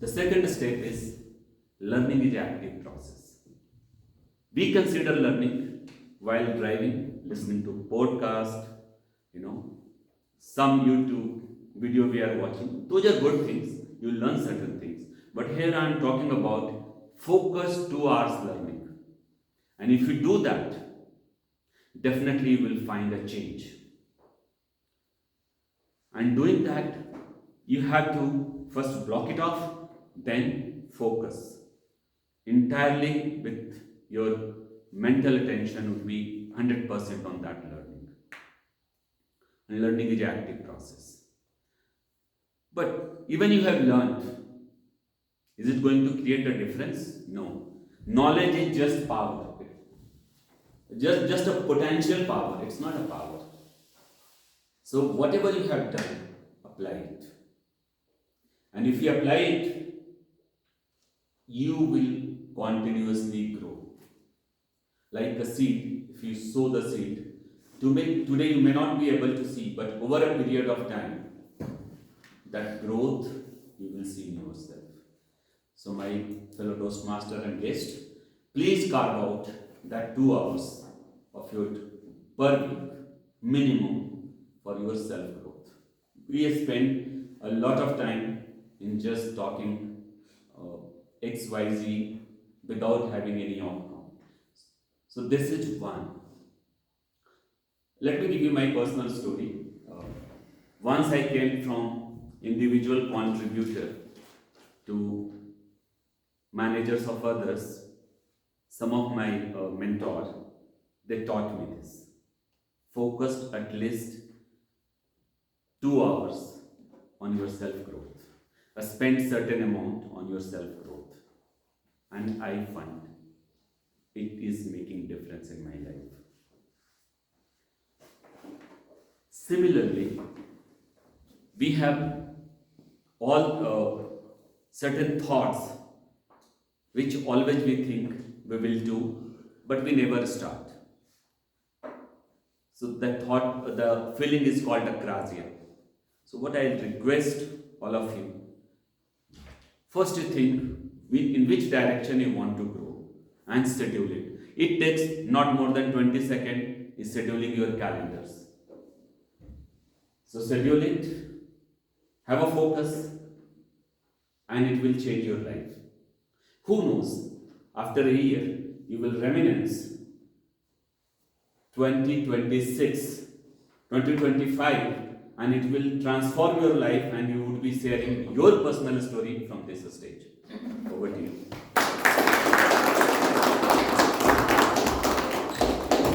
M: the second step is learning is an active process. We consider learning while driving, listening to podcast, some YouTube video we are watching. Those are good things. You learn certain things. But here I am talking about focused 2 hours learning. And if you do that, definitely you will find a change. And doing that, you have to first block it off, then focus. Entirely with your mental attention would be 100% on that learning. And learning is an active process. But even you have learned, is it going to create a difference? No. Knowledge is just power. Just a potential power. It's not a power. So whatever you have done, apply it. And if you apply it, you will continuously grow. like a seed. If you sow the seed, today you may not be able to see, but over a period of time, that growth you will see in yourself. So my fellow Toastmaster and guest, please carve out that 2 hours of your per week minimum for your self growth. We have spent a lot of time in just talking XYZ without having any outcome. So this is one. Let me give you my personal story. Once I came from individual contributor to managers of others. Some of my mentors, they taught me this. Focus at least 2 hours on your self-growth. Spend certain amount on your self-growth. And I find it is making difference in my life. Similarly, we have all certain thoughts which always we think we will do, but we never start. So that thought, the feeling is called akrasia. So what I request all of you, first you think in which direction you want to grow and schedule it. It takes not more than 20 seconds is scheduling your calendars. So schedule it, have a focus, and it will change your life. Who knows, after a year, you will reminisce 2026, 2025, and it will transform your life, and you would be sharing your personal story from this stage. Over to you.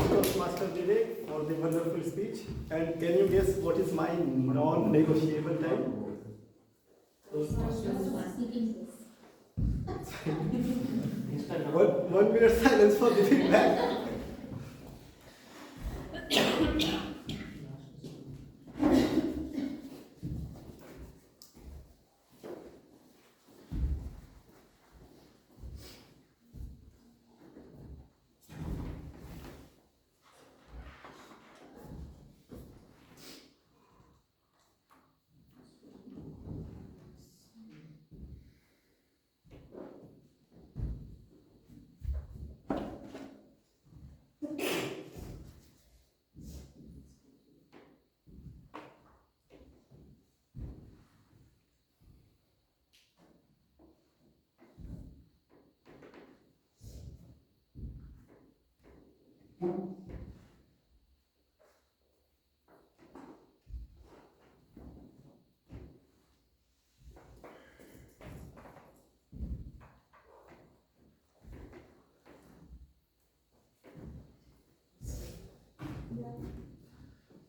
F: Toastmaster Vivek for the wonderful speech. And can you guess what is my non-negotiable time? 1 minute silence for the feedback.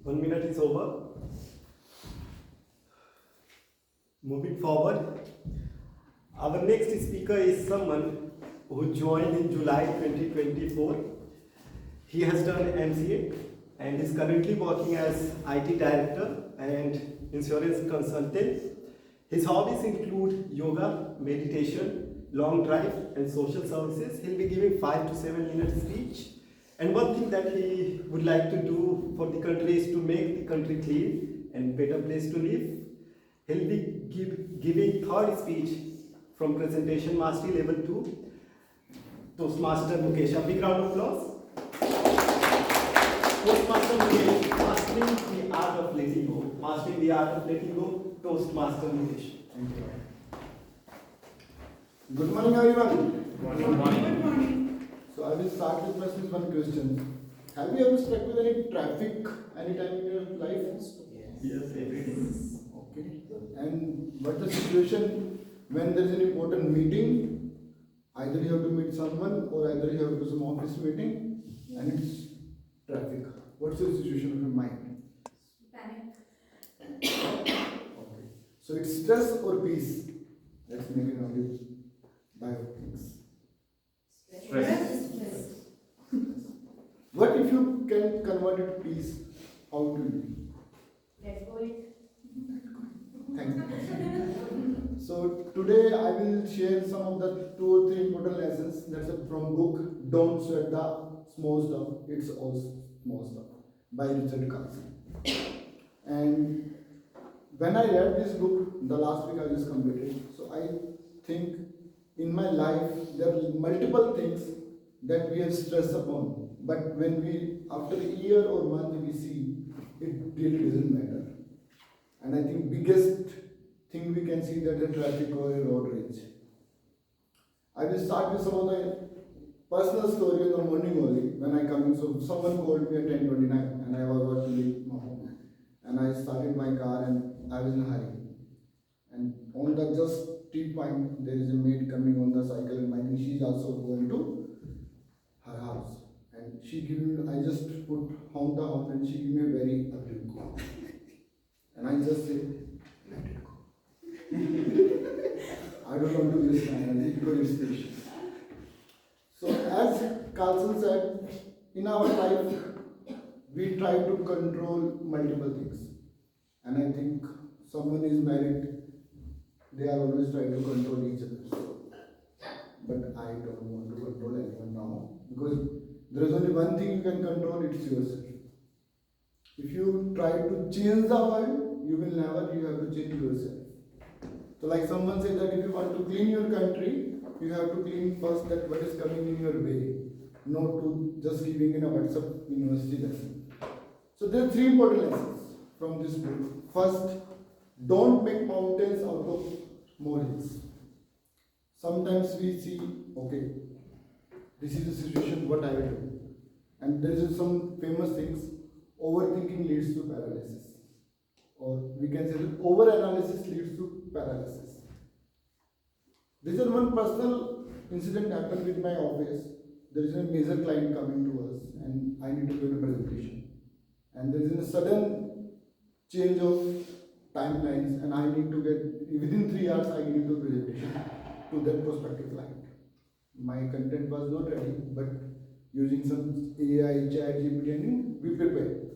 F: One minute is over. Moving forward, our next speaker is someone who joined in July 2024. He has done MCA and is currently working as IT director and insurance consultant. His hobbies include yoga, meditation, long drive, and social services. He'll be giving 5 to 7 minute speech. And one thing that he would like to do for the country is to make the country clean and better place to live. He'll be giving third speech from presentation mastery level 2. Toastmaster Mukesh. A big round of applause. Toastmaster Mukesh, mastering the art of letting go. Mastering the art of letting go. Toastmaster Mukesh. Thank you.
N: Good morning, everyone.
C: Good morning.
N: So I will start with my one question. Have you ever stuck with any traffic anytime in your life?
F: Yes, every day.
N: Okay. And what's the situation when there is an important meeting? Either you have to meet someone or either you have to do some office meeting and it's traffic. What's the situation of your mind?
J: Panic.
N: Okay. So it's stress or peace? Let's make it only biothings.
J: Stress.
N: What if you can convert it to peace? How do you?
J: Let go it.
N: Thank you. So today I will share some of the 2 or 3 important lessons. That's from book Don't Sweat the small stuff, it's all small stuff by Richard Carlson. And when I read this book, the last week I just completed, so I think in my life there are multiple things that we have stressed upon, but when we, after a year or month, we see it really doesn't matter. And I think biggest thing we can see that the traffic or a road rage. I will start with some of the personal story in the morning only when I come in. So someone called me at 10:29 and I was about to leave my home. And I started my car and I was in a hurry. And on the just T point, there is a maid coming on the cycle and I think she's also going to her house. And she gave me, I just put honk the horn and she gave me a very ugly call. And I just said, let it go. I don't want to use my energy because it's patient. So as Carlson said, in our life, we try to control multiple things. And I think someone is married, they are always trying to control each other. But I don't want to control anyone now because there is only one thing you can control, it's yourself. If you try to change the world, you will never, you have to change yourself. So like someone said that if you want to clean your country, you have to clean first that what is coming in your way, not to just giving in a WhatsApp university lesson. So there are 3 important lessons from this book. First, don't make mountains out of molehills. Sometimes we see, okay, this is the situation, what I will do. And there is some famous things, overthinking leads to paralysis. Or we can say that over-analysis leads to paralysis. This is one personal incident happened with my office. There is a major client coming to us and I need to give a presentation. And there is a sudden change of timelines and I need to get, within 3 hours I need to do a presentation to that prospective client. My content was not ready, but using some AI, chat, GPT, and we prepared.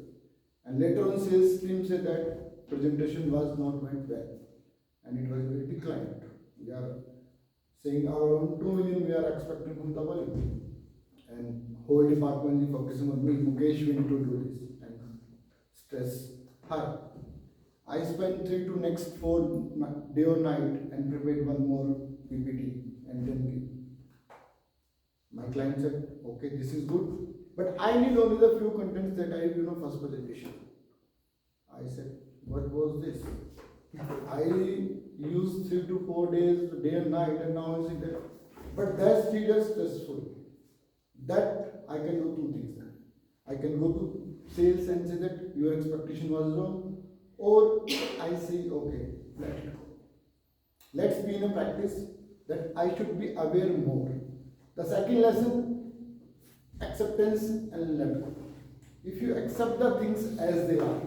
N: And later on sales team said that presentation was not went well and it was very declined. We are saying around 2 million we are expecting from the volume. And whole department is focusing on me, Mukesh, we need to do this and stress her. I spent 3 to next 4 day or night and prepared one more PPT and then give. My client said, okay, this is good, but I need only the few contents that I first presentation. I said, what was this? I used 3 to 4 days, day and night, and now I see that. But that's still stressful. That I can do 2 things. I can go to sales and say that your expectation was wrong, or I say, okay, let it go. Let's be in a practice that I should be aware more. The second lesson, acceptance and let go. If you accept the things as they are,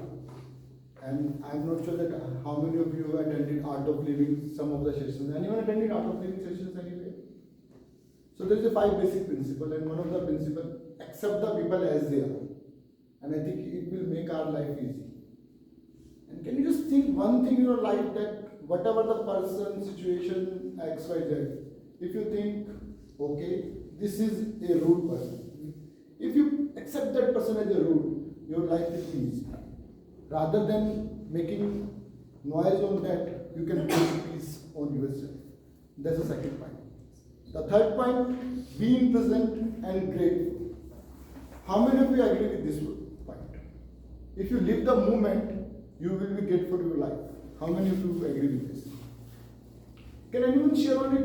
N: and I'm not sure that how many of you attended Art of Living, some of the sessions. Anyone attended Art of Living sessions anyway? So there's a 5 basic principles, and one of the principles, accept the people as they are. And I think it will make our life easy. And can you just think one thing in your life that whatever the person, situation, X, Y, Z, if you think, okay, this is a rude person. If you accept that person as a rude, your life will be easy. Rather than making noise on that, you can make peace on yourself. That's the second point. The third point, being present and grateful. How many of you agree with this point? If you live the moment, you will be grateful for your life. How many of you agree with this? Can anyone share only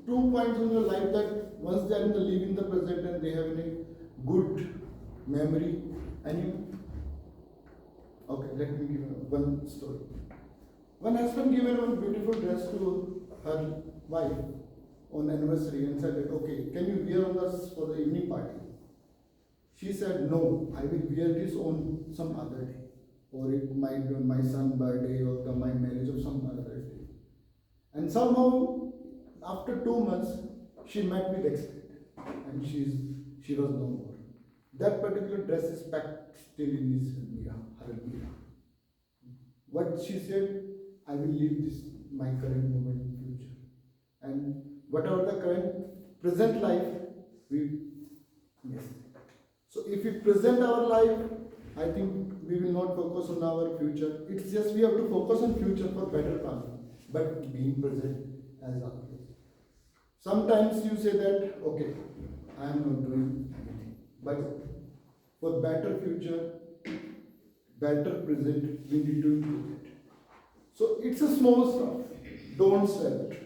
N: 2 points in your life that once they are in the live in the present and they have a good memory? Anyone? Okay, let me give one story. One husband gave one beautiful dress to her wife on anniversary and said that, okay, can you wear on this for the evening party? She said, no, I will wear this on some other day. Or it might be on my son's birthday or my marriage or some other day. And somehow, after 2 months, she met with accident and she was no more. That particular dress is packed still in his her mirror. What she said, I will leave this my current moment in future. And whatever the current present life, we miss. So if we present our life, I think we will not focus on our future. It's just we have to focus on future for better planning, but being present as our place. Sometimes you say that, okay, I am not doing anything, but for better future, better present, we need to improve it. So it's a small stuff. Don't sweat.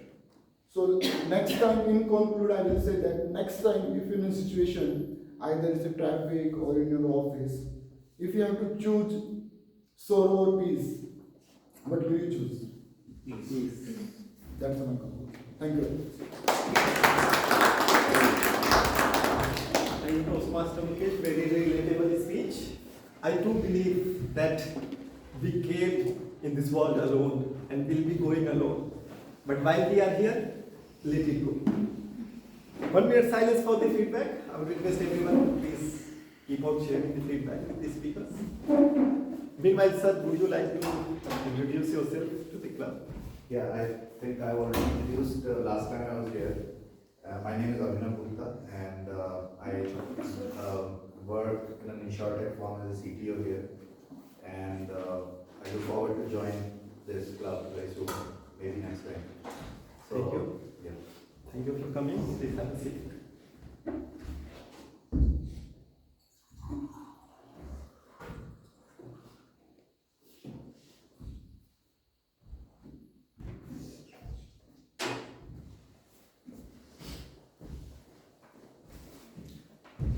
N: So next time in conclude, I will say that next time if you're in a situation, either it's a traffic or in your office, if you have to choose sorrow or peace, what will you choose? Peace. That's my conclusion. Thank you.
F: Thank you, Toastmaster Mukesh, very relatable speech. I do believe that we came in this world alone and will be going alone. But while we are here, let it go. 1 minute silence for the feedback. I would request everyone, please keep on sharing the feedback with the speakers. Meanwhile, sir, would you like to introduce yourself to the club?
O: Yeah, I think I already introduced last time I was here. My name is Abhinav Gupta and I work in an insurtech firm as a CTO here. And I look forward to join this club very soon, maybe next time. So,
F: thank you.
O: Yeah.
F: Thank you for coming. Please have a seat.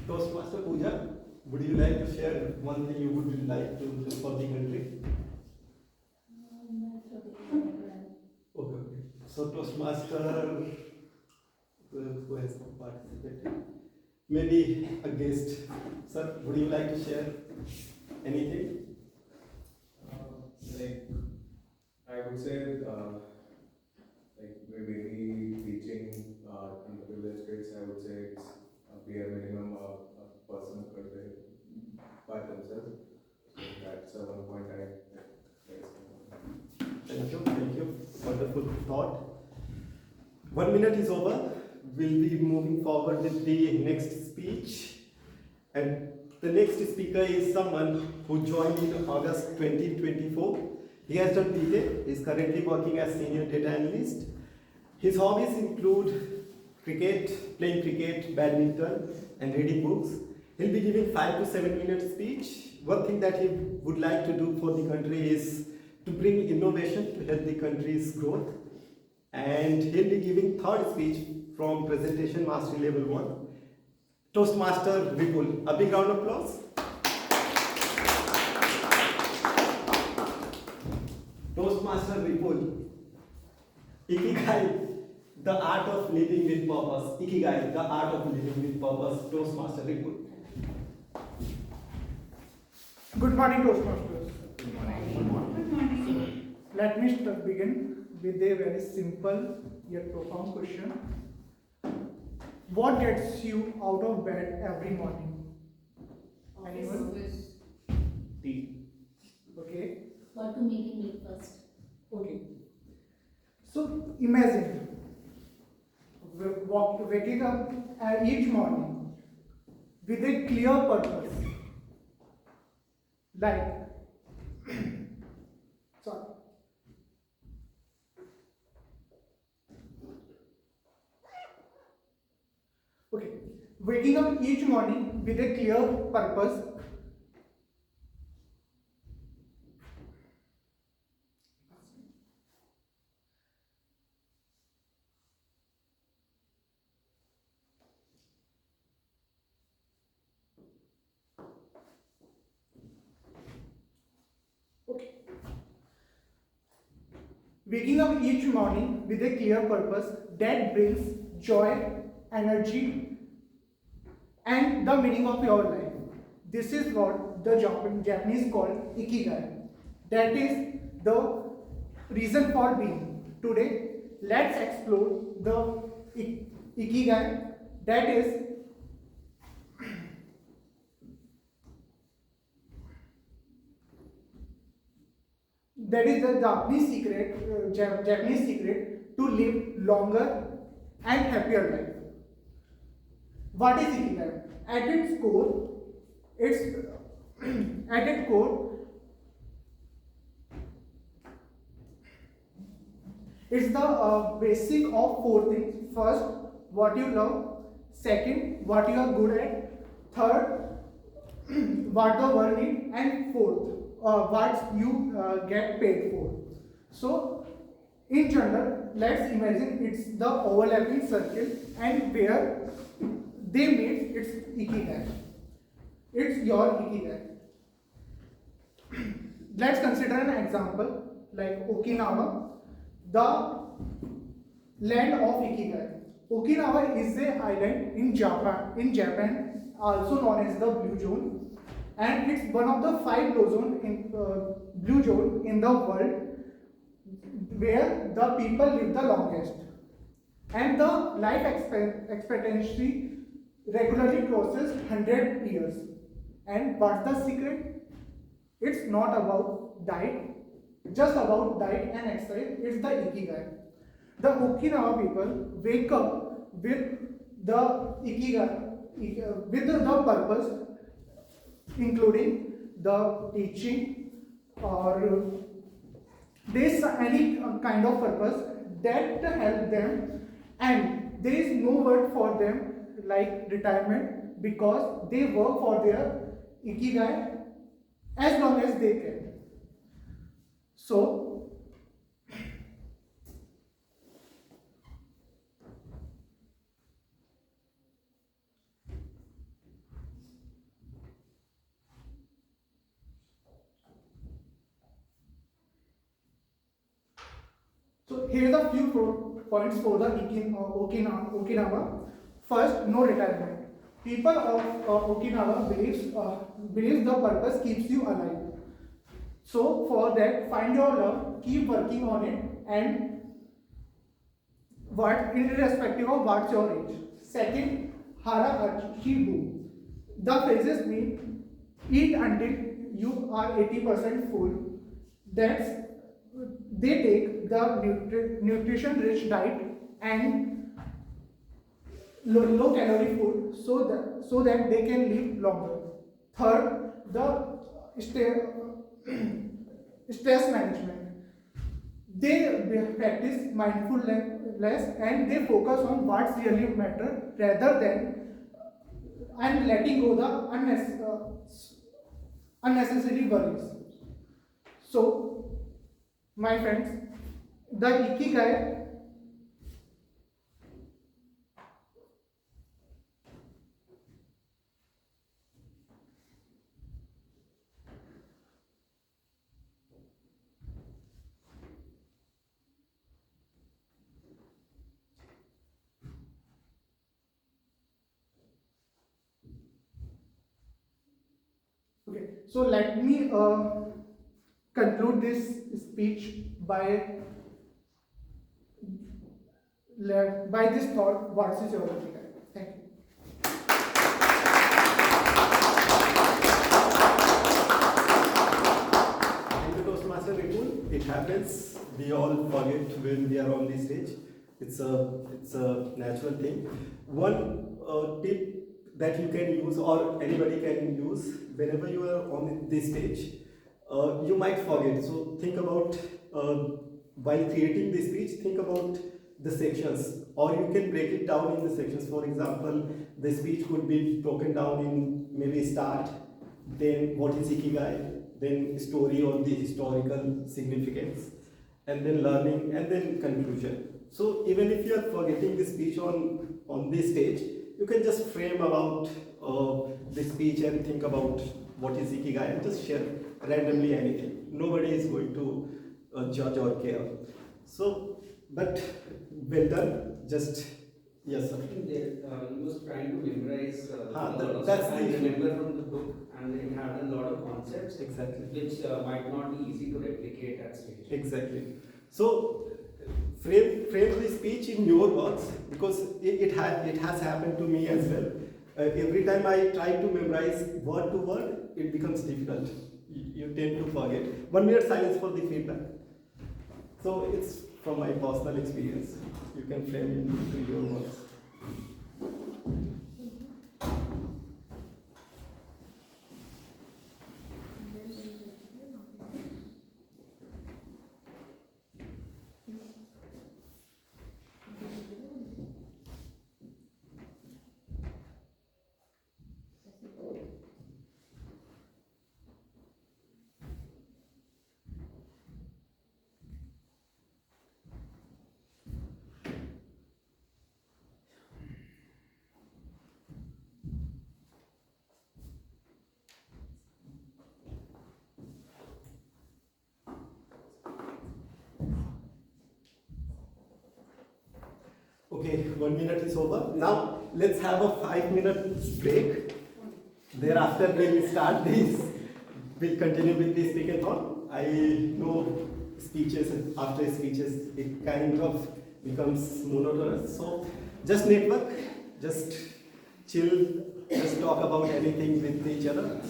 F: Toastmaster Pooja, would you like to share one thing you would like to do for the country? Okay. So Toastmaster, who has participated? Maybe a guest. Sir, would you like to share anything?
E: Like, I would say, like maybe teaching underprivileged kids, I would say it's a bare minimum a person could be by themselves. So that's one point I
F: Thank you, thank you. Wonderful thought. 1 minute is over. We'll be moving forward with the next speech. And the next speaker is someone who joined in August 2024. He has done BTech, is currently working as senior data analyst. His hobbies include cricket, playing cricket, badminton, and reading books. He'll be giving 5 to 7 minute speech. One thing that he would like to do for the country is to bring innovation to help the country's growth. And he'll be giving third speech from presentation mastery level 1. Toastmaster Vipul. A big round of applause. Toastmaster Vipul. Ikigai, the art of living with purpose. Ikigai, the art of living with purpose. Toastmaster Vipul.
P: Good morning, Toastmasters.
F: Good morning.
P: Let me begin with a very simple yet profound question. What gets you out of bed every morning? Anyone?
F: Tea.
P: Okay.
A: What to make breakfast?
P: Okay. So imagine waking up each morning with a clear purpose. Like, sorry. Okay, waking up each morning with a clear purpose. Waking up each morning with a clear purpose that brings joy, energy, and the meaning of your life. This is what the Japanese call ikigai. That is the reason for being. Today, let's explore the ikigai. That is the Japanese secret to live longer and happier life. What is ikigai? At its core, It's at its core, it's the basic of four things. First, what you love. Second, what you are good at. Third, what the world needs. And fourth, what you get paid for. So, in general, let's imagine it's the overlapping circle, and where they meet, it's ikigai. It's your ikigai. Let's consider an example like Okinawa, the land of ikigai. Okinawa is a island in Japan, also known as the Blue Zone, and it's one of the 5 blue zone in the world where the people live the longest, and the life expectancy regularly crosses 100 years. And what's the secret? It's not about diet, just about diet and exercise. It's the ikigai. The Okinawa people wake up with the ikigai, with the purpose, including the teaching or this any kind of purpose that help them, and there is no word for them like retirement, because they work for their ikigai as long as they can. So here's a few points for the Okinawa. First, no retirement. People of Okinawa believes the purpose keeps you alive. So for that, find your love, keep working on it, and irrespective of what's your age. Second, hara achibu. The phrases mean eat until you are 80% full. That's they take the nutrition-rich diet and low calorie food so that they can live longer. Third, the stress management. They practice mindfulness and they focus on what's really matter rather than letting go the unnecessary worries. So, my friends, the ikigai okay, so let me conclude this speech by this thought: what is your ikigai? Thank you.
F: Thank you, Toastmaster Rahul. It happens. We all forget when we are on this stage. It's a natural thing. One tip that you can use, or anybody can use, whenever you are on this stage, you might forget. So think about, while creating this speech, think about the sections, or you can break it down in the sections. For example, the speech could be broken down in maybe start, then what is ikigai, then story or the historical significance, and then learning, and then conclusion. So even if you are forgetting the speech on this stage, you can just frame about the speech and think about what is ikigai and just share randomly anything. Nobody is going to judge or care. So, but well done. Just yes, sir.
Q: He was trying to memorize.
F: That's
Q: I remember from the book, and it had a lot of concepts.
F: Exactly.
Q: Which might not be easy to replicate at stage.
F: Exactly. So frame the speech in your words, because it has happened to me as well. Every time I try to memorize word to word, it becomes difficult. You tend to forget. 1 minute silence for the feedback. So it's from my personal experience. You can frame it into your words. Okay, 1 minute is over. Now let's have a 5-minute break. Thereafter we'll start this. We'll continue with this speak-a-thon. I know speeches, after speeches, it kind of becomes monotonous. So just network, just chill, just talk about anything with each other.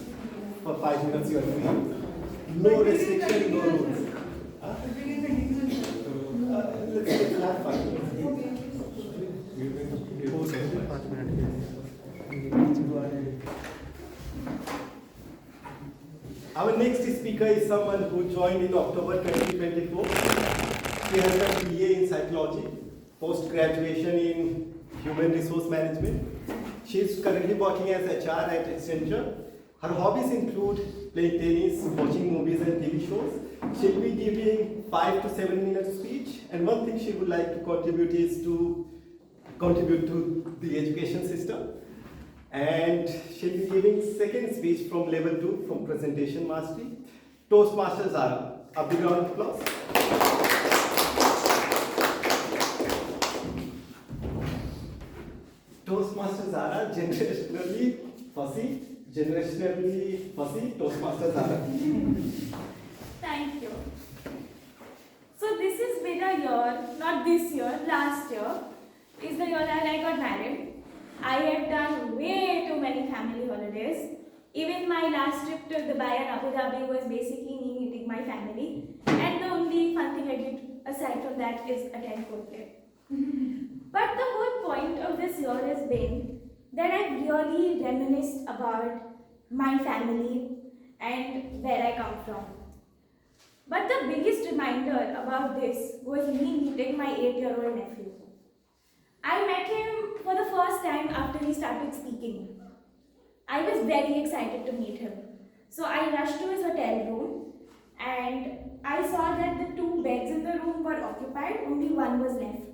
F: For 5 minutes you are free. No restriction, no rules. Let's have 5 minutes. Our next speaker is someone who joined in October 2024. She has a BA in psychology, post-graduation in human resource management. She is currently working as HR at Accenture. Her hobbies include playing tennis, watching movies and TV shows. She'll be giving 5 to 7 minute speech, and one thing she would like to contribute is to contribute to the education system. And she'll be giving second speech from level 2 from presentation mastery. Toastmasters Zahra. A big round of applause. Toastmasters Zahra, generationally fussy, Toastmasters Zahra.
R: Thank you. So this has been a year, not this year, last year is the year that I got married. I have done way too many family holidays. Even my last trip to Dubai and Abu Dhabi was basically me meeting my family. And the only fun thing I did aside from that is attend footplay. But the whole point of this year has been that I've really reminisced about my family and where I come from. But the biggest reminder about this was me meeting my 8-year-old nephew. I met him for the first time after he started speaking. I was very excited to meet him. So I rushed to his hotel room and I saw that the 2 beds in the room were occupied, only one was left.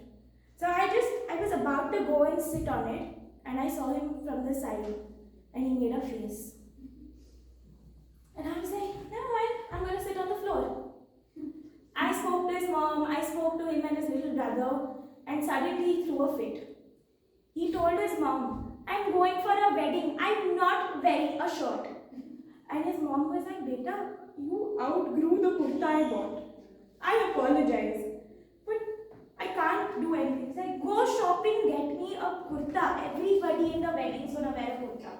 R: So I was about to go and sit on it and I saw him from the side and he made a face. And I was like, never mind, I'm going to sit on the floor. I spoke to his mom, I spoke to him and his little brother, and suddenly he threw a fit. He told his mom, I'm going for a wedding, I'm not wearing a shirt. And his mom was like, Beta, you outgrew the kurta I bought. I apologize, but I can't do anything. He's like, go shopping, get me a kurta. Everybody in the wedding is going to wear a kurta.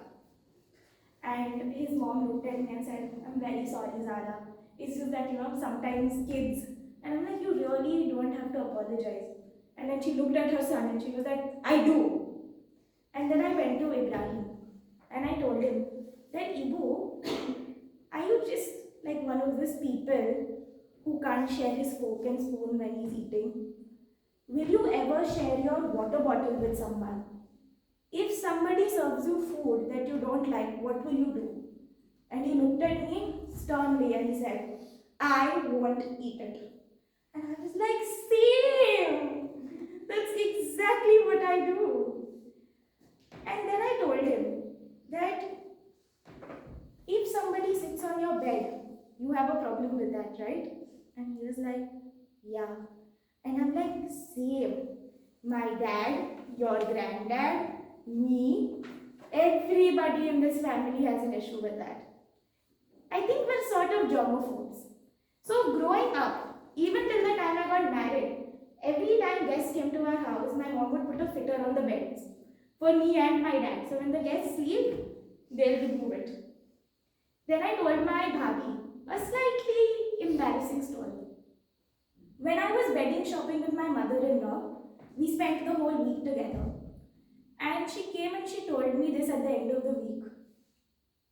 R: And his mom looked at me and said, I'm very sorry, Zahra. It's just that, sometimes kids. And I'm like, you really don't have to apologize. And then she looked at her son and she was like, I do. And then I went to Ibrahim and I told him that, Ibu, are you just like one of those people who can't share his fork and spoon when he's eating? Will you ever share your water bottle with someone? If somebody serves you food that you don't like, what will you do? And he looked at me sternly and he said, I won't eat it. And I was like, same! That's exactly what I do. And then I told him that if somebody sits on your bed, you have a problem with that, right? And he was like, yeah. And I'm like, same. My dad, your granddad, me, everybody in this family has an issue with that. I think we're sort of germaphobes. So growing up, even till the time I got married, every time guests came to our house, my mom would put a fitter on the beds for me and my dad. So when the guests sleep, they'll remove it. Then I told my bhabhi a slightly embarrassing story. When I was wedding shopping with my mother-in-law, we spent the whole week together. And she came and she told me this at the end of the week.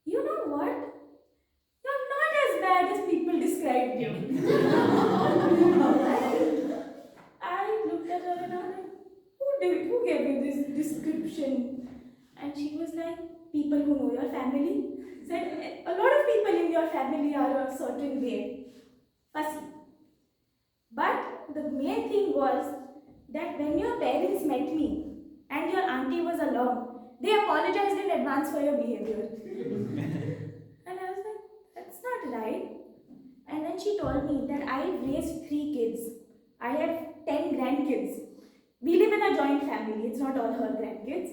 R: You know what? You're not as bad as people described you. I looked at her and I was like, who gave you this description? And she was like, people who know your family. Said, a lot of people in your family are a certain way. Fussy. But the main thing was that when your parents met me and your auntie was along, they apologized in advance for your behavior. And I was like, that's not right. And then she told me that I raised 3 kids. I have 10 grandkids. We live in a joint family, it's not all her grandkids.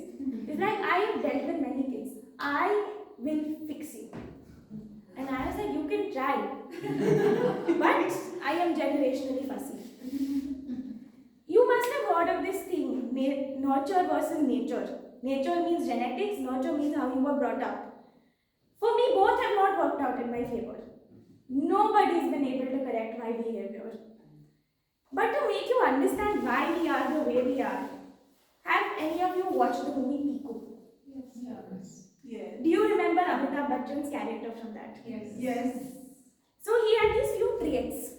R: It's like, I have dealt with many kids. I will fix you. And I was like, you can try. But I am generationally fussy. You must have heard of this thing, nurture versus nature. Nature means genetics, nurture means how you were brought up. For me, both have not worked out in my favor. Nobody's been able to correct my behavior. But to make you understand why we are the way we are, have any of you watched the movie Piku?
C: Yes.
R: Do you remember Amitabh Bachchan's character from that?
C: Yes.
R: So he had these few traits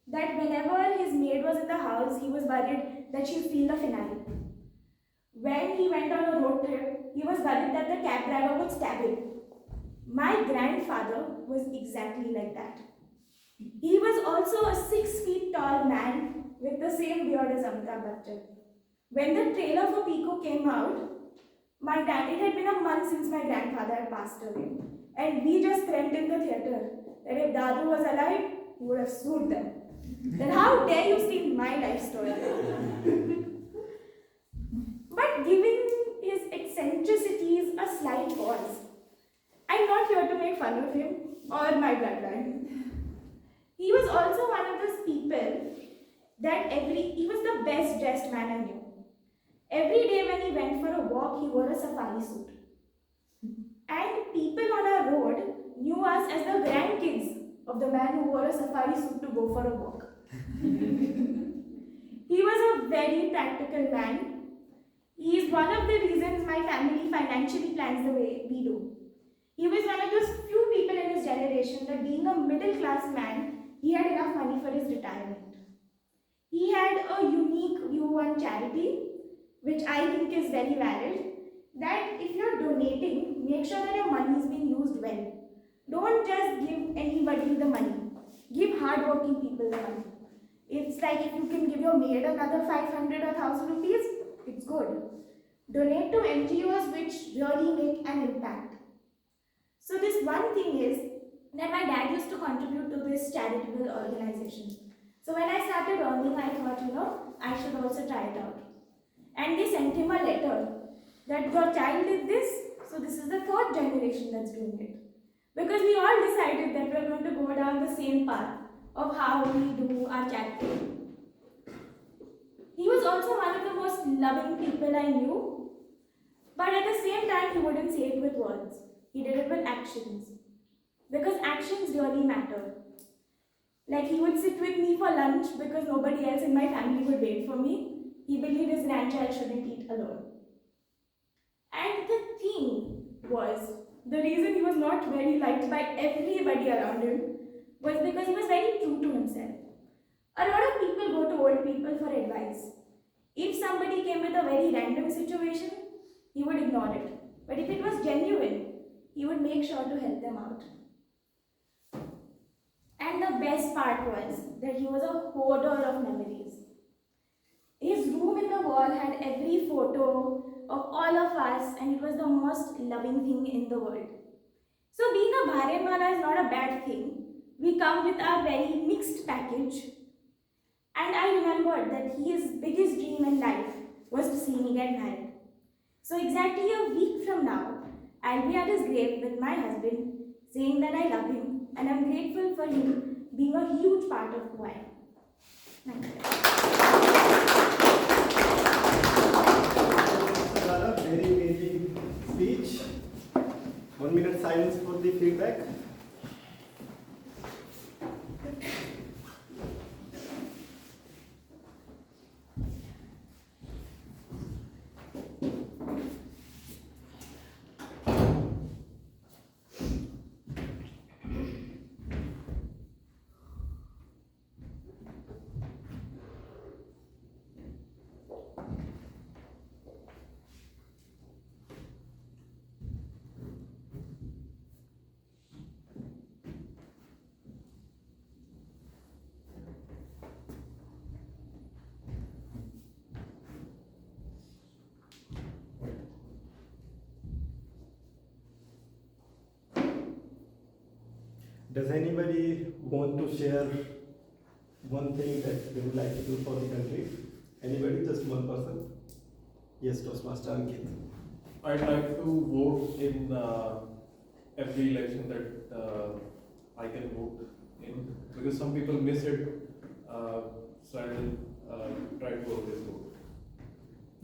R: that whenever his maid was in the house, he was worried that she'd steal the finale. When he went on a road trip, he was worried that the cab driver would stab him. My grandfather was exactly like that. He was also a 6 feet tall man with the same beard as Amitabh Bachchan. When the trailer for Pico came out, it had been a month since my grandfather had passed away. And we just dreamt in the theatre that if Dadu was alive, he would have sued them. Then how dare you steal my life story? But giving his eccentricities a slight pause, I'm not here to make fun of him or my bloodline. He was also one of those people that he was the best dressed man I knew. Every day when he went for a walk, he wore a safari suit. And people on our road knew us as the grandkids of the man who wore a safari suit to go for a walk. He was a very practical man. He is one of the reasons my family financially plans the way we do. He was one of those few people in his generation that being a middle class man, he had enough money for his retirement. He had a unique view on charity, which I think is very valid, that if you're donating, make sure that your money is being used well. Don't just give anybody the money. Give hardworking people the money. It's like if you can give your maid another 500 or 1,000 rupees, it's good. Donate to NGOs which really make an impact. So this one thing is that my dad used to contribute to this charitable organization. So when I started earning, I thought, I should also try it out. And they sent him a letter that your child did this, so this is the 3rd generation that's doing it. Because we all decided that we're going to go down the same path of how we do our charity. He was also one of the most loving people I knew, but at the same time, he wouldn't say it with words. He did it with actions. Because actions really matter. Like he would sit with me for lunch because nobody else in my family would wait for me. He believed his grandchild shouldn't eat alone. And the thing was, the reason he was not very liked by everybody around him was because he was very true to himself. A lot of people go to old people for advice. If somebody came with a very random situation, he would ignore it. But if it was genuine, he would make sure to help them out. And the best part was that he was a hoarder of memories. His room in the wall had every photo of all of us, and it was the most loving thing in the world. So being a Bharenwala is not a bad thing. We come with our very mixed package. And I remembered that his biggest dream in life was to see me get married. So exactly a week from now, I'll be at his grave with my husband, saying that I love him, and I'm grateful for him being a huge part of who I am. Thank you.
F: Zahra, very amazing speech. 1 minute silence for the feedback. Does anybody want to share one thing that they would like to do for the country? Anybody? Just one person? Yes, Toastmaster Ankit.
S: I'd like to vote in every election that I can vote in, because some people miss it, so I'll try to always vote.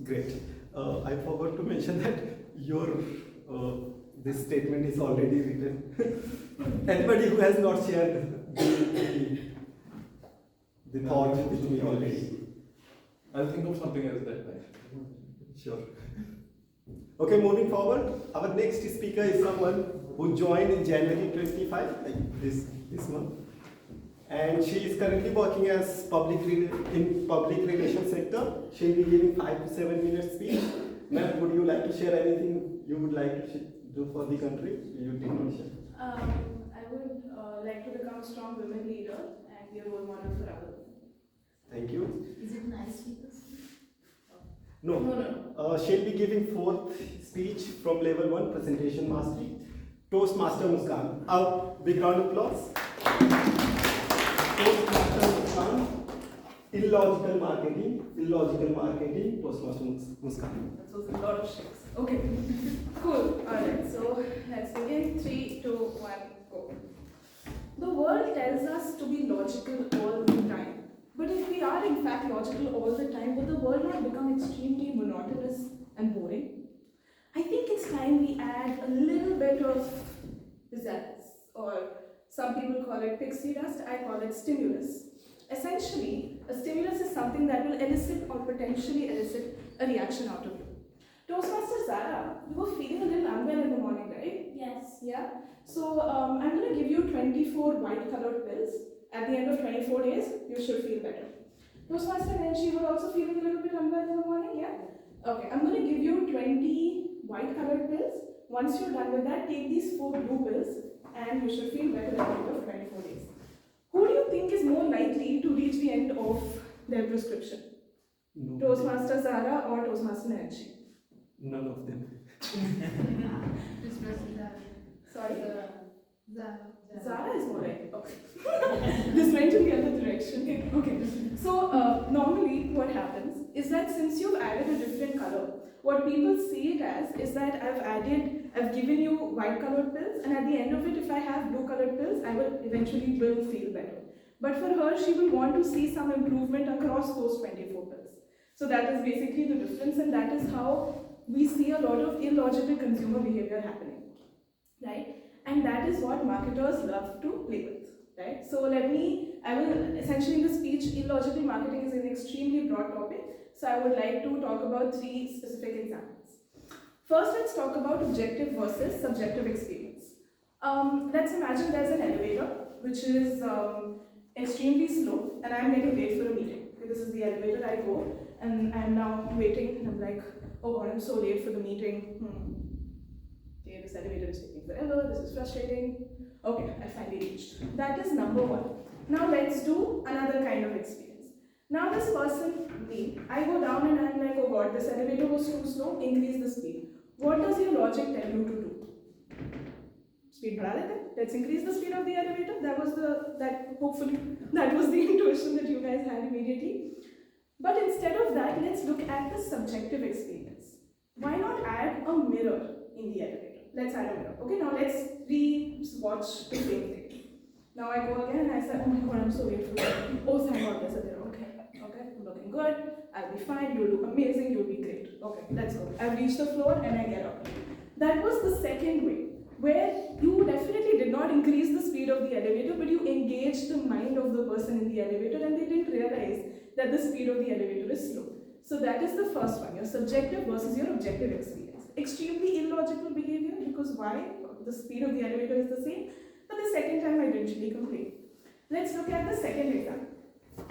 F: Great. I forgot to mention that your this statement is already written. Anybody who has not shared the thought with me already.
S: I'll think of something else that night.
F: Sure. Okay, moving forward, our next speaker is someone who joined in January 25, like this month, and she is currently working as in public relations sector. She'll be giving 5 to 7 minutes speech. Ma'am, would you like to share anything you would like to do for the country? You did not share.
T: I would like to become a strong women leader and be a role model for others.
F: Thank you.
A: Is it nice speakers?
F: No. She'll be giving 4th speech from level 1 presentation mastery. Toastmaster Muskan. A big round of applause. Toastmaster Muskan. Illogical marketing. Toastmaster Muskan.
T: That was a lot of shakes. Okay, cool. Alright, so let's begin. 3, 2, 1, go. The world tells us to be logical all the time. But if we are in fact logical all the time, would the world not become extremely monotonous and boring? I think it's time we add a little bit of pizzazz, or some people call it pixie dust, I call it stimulus. Essentially, a stimulus is something that will elicit or potentially elicit a reaction out of you. Toastmaster Zahra, you were feeling a little unwell in the morning, right?
R: Yes.
T: Yeah? So I'm going to give you 24 white colored pills. At the end of 24 days, you should feel better. Toastmaster Nancy, you were also feeling a little bit unwell in the morning, yeah? Okay, I'm going to give you 20 white colored pills. Once you're done with that, take these 4 blue pills and you should feel better at the end of 24 days. Who do you think is more likely to reach the end of their prescription?
F: No.
T: Toastmaster Zahra or Toastmaster Nancy?
F: None of them.
T: Sorry?
G: Zahra
T: is more right. Okay. This went in the other direction. Okay. So normally what happens is that since you've added a different color, what people see it as is that I've given you white colored pills, and at the end of it, if I have blue colored pills, I will eventually feel better. But for her, she will want to see some improvement across those 24 pills. So that is basically the difference, and that is how we see a lot of illogical consumer behavior happening, right? And that is what marketers love to play with, right? So I will essentially in this speech, illogical marketing is an extremely broad topic. So I would like to talk about 3 specific examples. First, let's talk about objective versus subjective experience. Let's imagine there's an elevator which is extremely slow, and I'm getting late for a meeting. Okay, this is the elevator, I go, and I'm now waiting, and I'm like, oh God, I'm so late for the meeting. Okay, this elevator is taking forever, this is frustrating. Okay, I finally reached. That is number 1. Now let's do another kind of experience. Now this person, me, I go down and I'm like, oh God, this elevator was too slow, increase the speed. What does your logic tell you to do? Speed बढ़ा देते? Let's increase the speed of the elevator. Hopefully that was the intuition that you guys had immediately. But instead of that, let's look at the subjective experience. Why not add a mirror in the elevator? Let's add a mirror. Okay, now let's re-watch the same thing. Now I go again and I say, oh my God, I'm so late for work. Oh, thank God, there's a mirror. Okay, I'm looking good. I'll be fine. You'll look amazing. You'll be great. Okay, let's go. I've reached the floor and I get up. That was the second way, where you definitely did not increase the speed of the elevator, but you engaged the mind of the person in the elevator and they didn't realize that the speed of the elevator is slow. So that is the first one, your subjective versus your objective experience. Extremely illogical behavior, because why? The speed of the elevator is the same, but the second time I didn't really complain. Let's look at the second example.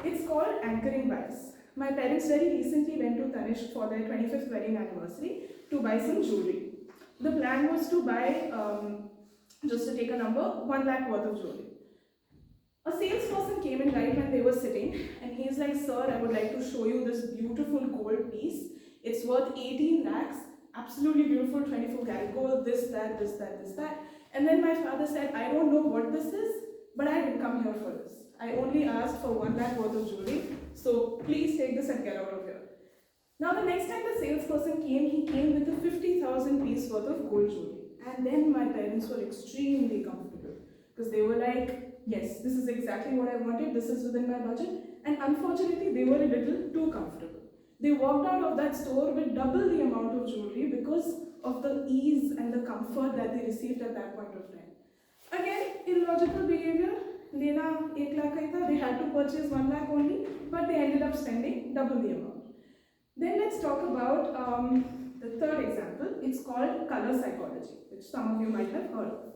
T: It's called anchoring bias. My parents very recently went to Tanishq for their 25th wedding anniversary to buy some jewelry. The plan was to buy, just to take a number, 1 lakh worth of jewelry. A salesperson came in right when they were sitting, and he's like, sir, I would like to show you this beautiful gold piece. It's worth 18 lakhs, absolutely beautiful, 24 karat gold, this, that, this, that, this, that. And then my father said, I don't know what this is, but I didn't come here for this. I only asked for 1 lakh worth of jewelry. So please take this and get out of here. Now the next time the salesperson came, he came with a 50,000 piece worth of gold jewelry. And then my parents were extremely comfortable because they were like, yes, this is exactly what I wanted, this is within my budget. And unfortunately, they were a little too comfortable. They walked out of that store with double the amount of jewelry because of the ease and the comfort that they received at that point of time. Again, illogical behavior. Lena 1 lakh hai tha, they had to purchase 1 lakh only, but they ended up spending double the amount. Then let's talk about the third example. It's called color psychology, which some of you might have heard of.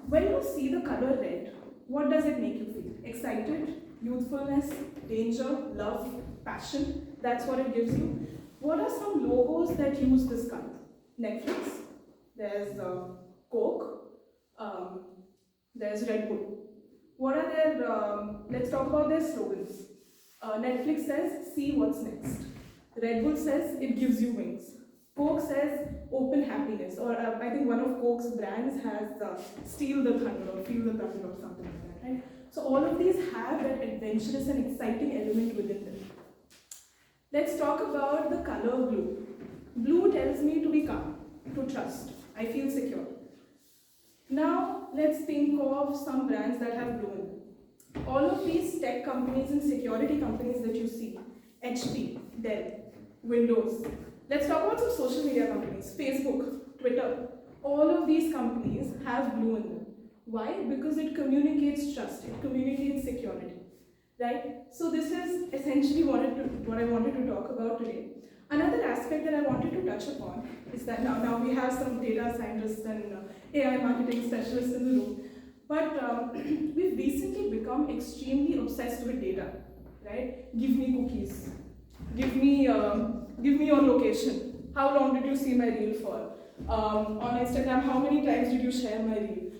T: When you see the color red, what does it make you feel? Excited, youthfulness, danger, love, passion. That's what it gives you. What are some logos that use this color? Netflix, there's Coke, there's Red Bull. What are their, let's talk about their slogans. Netflix says, see what's next. Red Bull says, it gives you wings. Coke says, open happiness. Or I think one of Coke's brands has steal the thunder or feel the thunder or something like that, right? So all of these have that adventurous and exciting element within them. Let's talk about the color blue. Blue tells me to be calm, to trust. I feel secure. Now, let's think of some brands that have blue in them. All of these tech companies and security companies that you see, HP, Dell, Windows. Let's talk about some social media companies, Facebook, Twitter. All of these companies have blue in them. Why? Because it communicates trust, it communicates security, right? So this is essentially what I wanted to talk about today. Another aspect that I wanted to touch upon is that now we have some data scientists and AI marketing specialists in the room, but we've recently become extremely obsessed with data, right? Give me cookies, give me your location. How long did you see my reel for? On Instagram, how many times did you share my reel?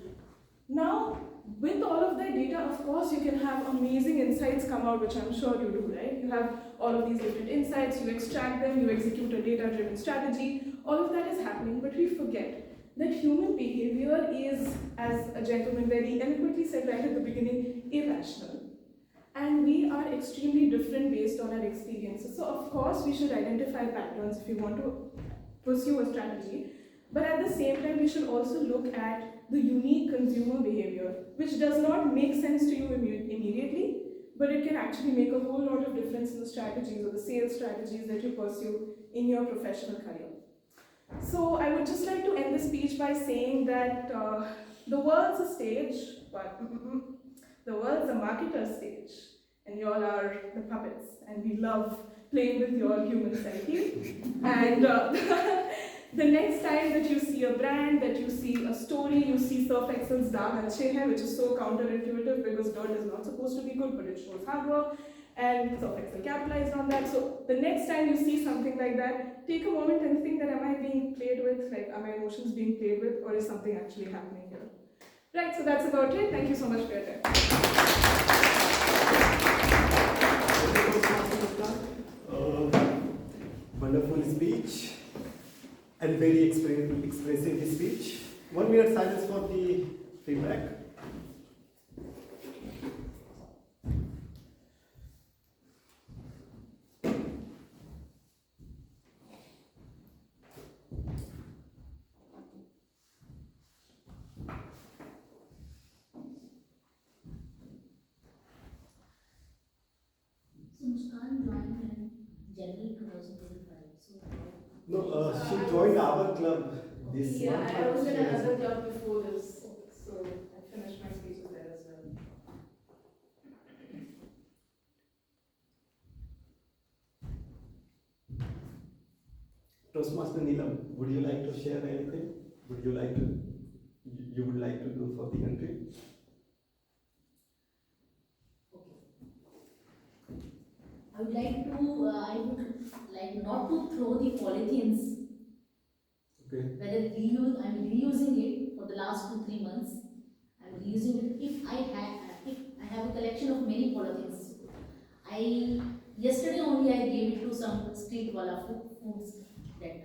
T: Now, with all of that data, of course, you can have amazing insights come out, which I'm sure you do, right? You have all of these different insights, you extract them, you execute a data-driven strategy. All of that is happening, but we forget that human behavior is, as a gentleman very eloquently said right at the beginning, irrational. And we are extremely different based on our experiences. So, of course, we should identify patterns if you want to pursue a strategy. But at the same time, we should also look at the unique consumer behavior, which does not make sense to you immediately, but it can actually make a whole lot of difference in the strategies or the sales strategies that you pursue in your professional career. So I would just like to end the speech by saying that the world's a stage, but the world's a marketer's stage, and you all are the puppets, and we love playing with your human psyche. And the next time that you see a brand, that you see a story, you see Surf Excel's Daag Achhe Hai, which is so counterintuitive because dirt is not supposed to be good, but it shows hard work, and Surf Excel capitalized on that. So the next time you see something like that, take a moment and think that am I being played with, like are my emotions being played with, or is something actually happening here? Right, so that's about it. Thank you so much for your time.
F: Wonderful speech and very expressive speech. 1 minute silence for the feedback.
A: So Muskan joined in January 2025.
F: No, she joined our club this month.
T: I was in another club before this, so I finished my speeches there as well.
F: Toastmaster Neelam, would you like to share anything? Would you like to? You would like to do for the country?
A: I would like not to throw the polythenes.
F: Okay.
A: Whether I'm reusing it for the last 2-3 months. I'm reusing it. If I have a collection of many polythenes. Yesterday only I gave it to some street wala foods, that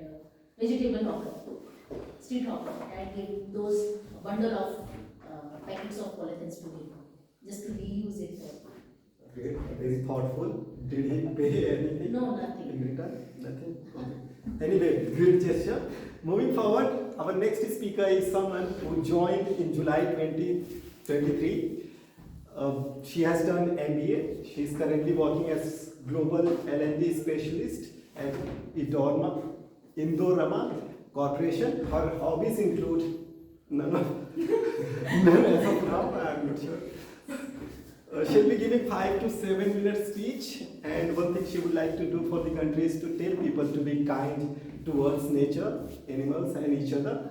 A: vegetable hawker, street hawker. I gave those bundle of packets of polythenes to him, just to reuse it.
F: Okay, very thoughtful. Did he pay anything?
A: No, nothing.
F: In return? Nothing? Okay. Anyway, great gesture. Moving forward, our next speaker is someone who joined in July 2023. She has done MBA. She is currently working as Global L&D Specialist at Indorama Corporation. Her hobbies include none as of now, I am not sure. She'll be giving 5 to 7 minute speech, and one thing she would like to do for the country is to tell people to be kind towards nature, animals and each other.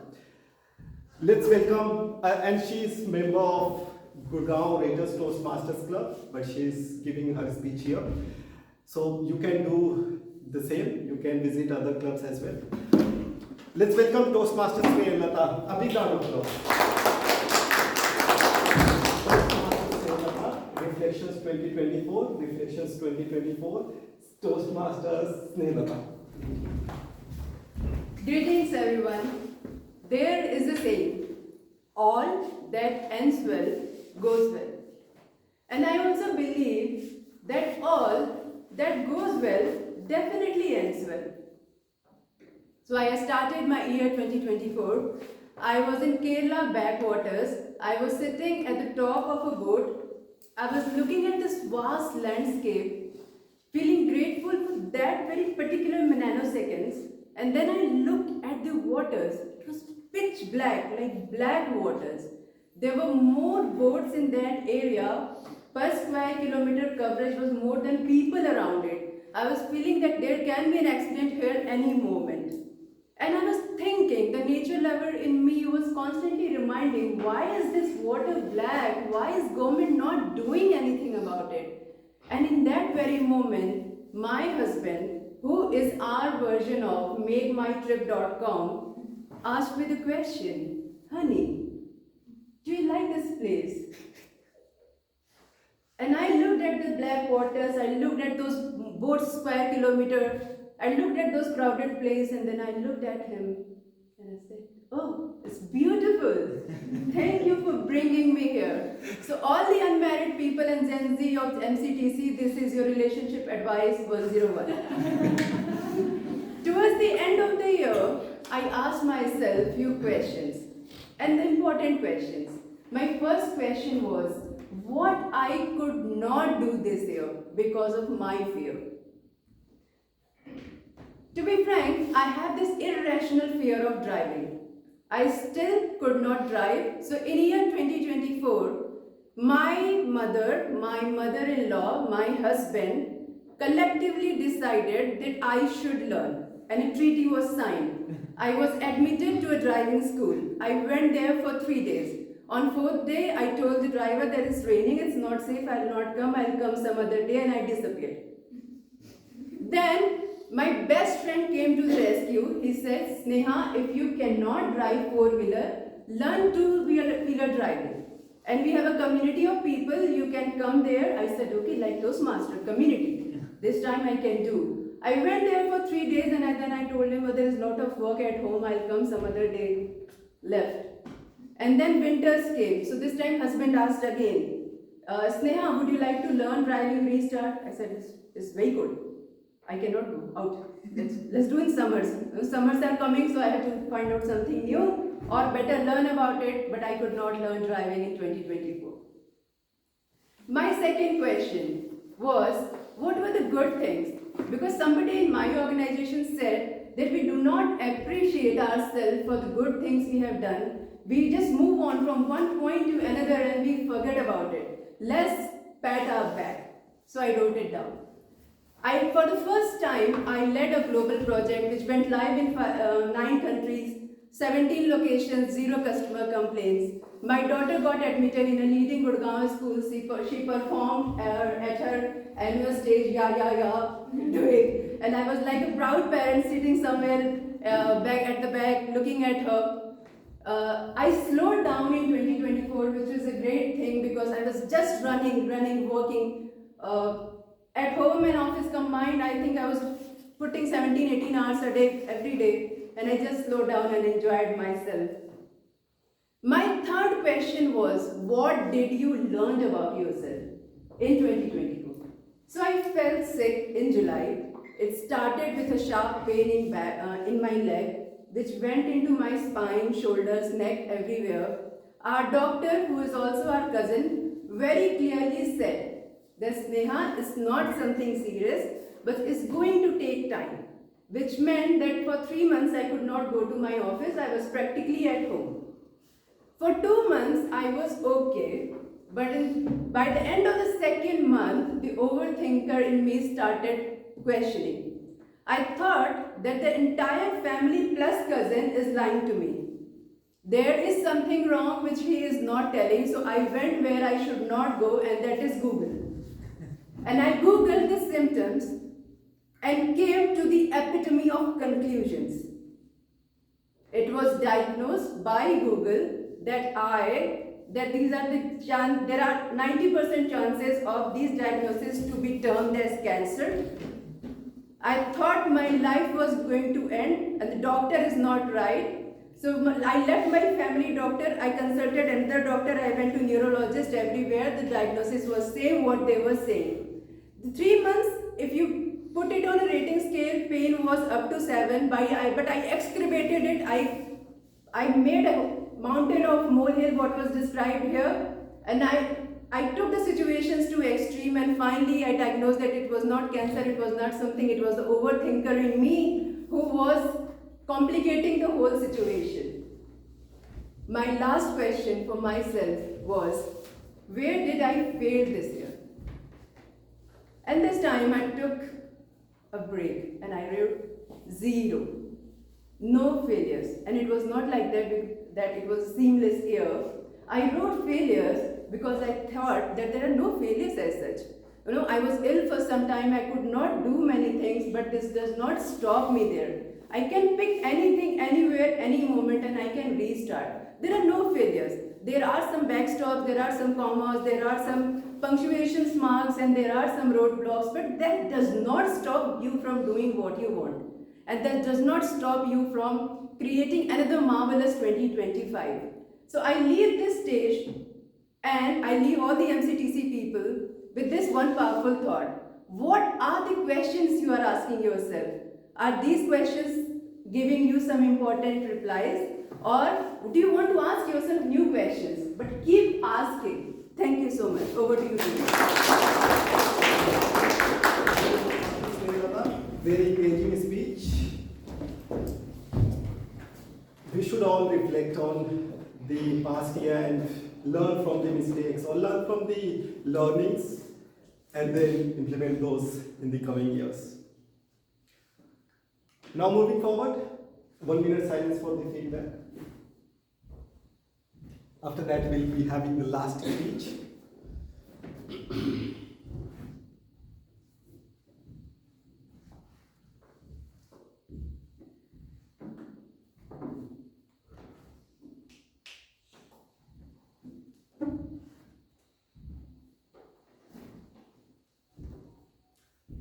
F: Let's welcome, and she is member of Gurgaon Raiders Toastmasters Club, but she is giving her speech here. So you can do the same, you can visit other clubs as well. Let's welcome Toastmasters Snehlata. A big round of applause. Reflections 2024, Reflections 2024, Toastmasters Snehlata.
U: Greetings everyone. There is a saying, all that ends well goes well. And I also believe that all that goes well definitely ends well. So I started my year 2024. I was in Kerala backwaters. I was sitting at the top of a boat. I was looking at this vast landscape, feeling grateful for that very particular nanoseconds. And then I looked at the waters. It was pitch black, like black waters. There were more boats in that area. Per square kilometer coverage was more than people around it. I was feeling that there can be an accident here any moment. And I was thinking, the nature lover in me was constantly reminding, why is this water black? Why is government not doing anything about it? And in that very moment, my husband, who is our version of MakeMyTrip.com, asked me the question, honey, do you like this place? And I looked at the black waters, I looked at those boats square kilometer, I looked at those crowded places, and then I looked at him and I said, oh, it's beautiful. Thank you for bringing me here. So all the unmarried people and Gen Z of MCTC, this is your relationship advice 101. Towards the end of the year, I asked myself few questions, and the important questions. My first question was, what I could not do this year because of my fear. To be frank, I have this irrational fear of driving. I still could not drive. So in year 2024, my mother-in-law, my husband, collectively decided that I should learn. And a treaty was signed. I was admitted to a driving school. I went there for 3 days. On 4th day, I told the driver that it's raining, it's not safe, I'll not come, I'll come some other day, and I disappeared. Then, my best friend came to the rescue. He said, Sneha, if you cannot drive four-wheeler, learn two-wheeler driving. And we have a community of people, you can come there. I said, okay, like Toastmaster, community. This time I can do. I went there for 3 days and then I told him, oh, there is a lot of work at home, I'll come some other day. Left. And then winters came. So this time husband asked again, Sneha, would you like to learn driving restart? I said, it's very good. I cannot go out. Let's do in summers. Summers are coming, so I have to find out something new or better learn about it, but I could not learn driving in 2024. My second question was, what were the good things? Because somebody in my organization said that we do not appreciate ourselves for the good things we have done. We just move on from one point to another and we forget about it. Let's pat our back. So I wrote it down. For the first time, I led a global project which went live in 9 countries, 17 locations, 0 customer complaints. My daughter got admitted in a leading Gurgaon school. She performed at her annual stage, doing. And I was like a proud parent sitting somewhere back at the back looking at her. I slowed down in 2024, which was a great thing because I was just running, working. At home and office combined, I think I was putting 17-18 hours a day, every day, and I just slowed down and enjoyed myself. My third question was, what did you learn about yourself in 2024? So I fell sick in July. It started with a sharp pain in my leg, which went into my spine, shoulders, neck, everywhere. Our doctor, who is also our cousin, very clearly said that Sneha is not something serious, but is going to take time, which meant that for 3 months I could not go to my office. I was practically at home. For 2 months I was okay, but by the end of the second month, the overthinker in me started questioning. I thought that the entire family plus cousin is lying to me. There is something wrong which he is not telling, so I went where I should not go, and that is Google. And I googled the symptoms and came to the epitome of conclusions. It was diagnosed by Google that there are 90% chances of these diagnoses to be termed as cancer. I thought my life was going to end and the doctor is not right. So I left my family doctor, I consulted another doctor, I went to neurologist everywhere. The diagnosis was same what they were saying. The 3 months, if you put it on a rating scale, pain was up to 7, but I excavated it. I made a mountain of molehill, what was described here, and I took the situations to extreme, and finally I diagnosed that it was not cancer, it was not something, it was the overthinker in me who was complicating the whole situation. My last question for myself was, where did I fail this year? And this time I took a break and I wrote 0. No failures. And it was not like that it was a seamless year. I wrote failures because I thought that there are no failures as such. I was ill for some time, I could not do many things, but this does not stop me there. I can pick anything, anywhere, any moment, and I can restart. There are no failures. There are some backstops, there are some commas, there are some punctuation marks, and there are some roadblocks, but that does not stop you from doing what you want. And that does not stop you from creating another marvelous 2025. So I leave this stage and I leave all the MCTC people with this one powerful thought. What are the questions you are asking yourself? Are these questions giving you some important replies? Or do you want to ask yourself new questions? But keep asking. Thank you so much. Over to you.
F: Very engaging speech. We should all reflect on the past year and learn from the mistakes or learn from the learnings and then implement those in the coming years. Now moving forward, 1 minute silence for the feedback. After that, we'll be having the last speech.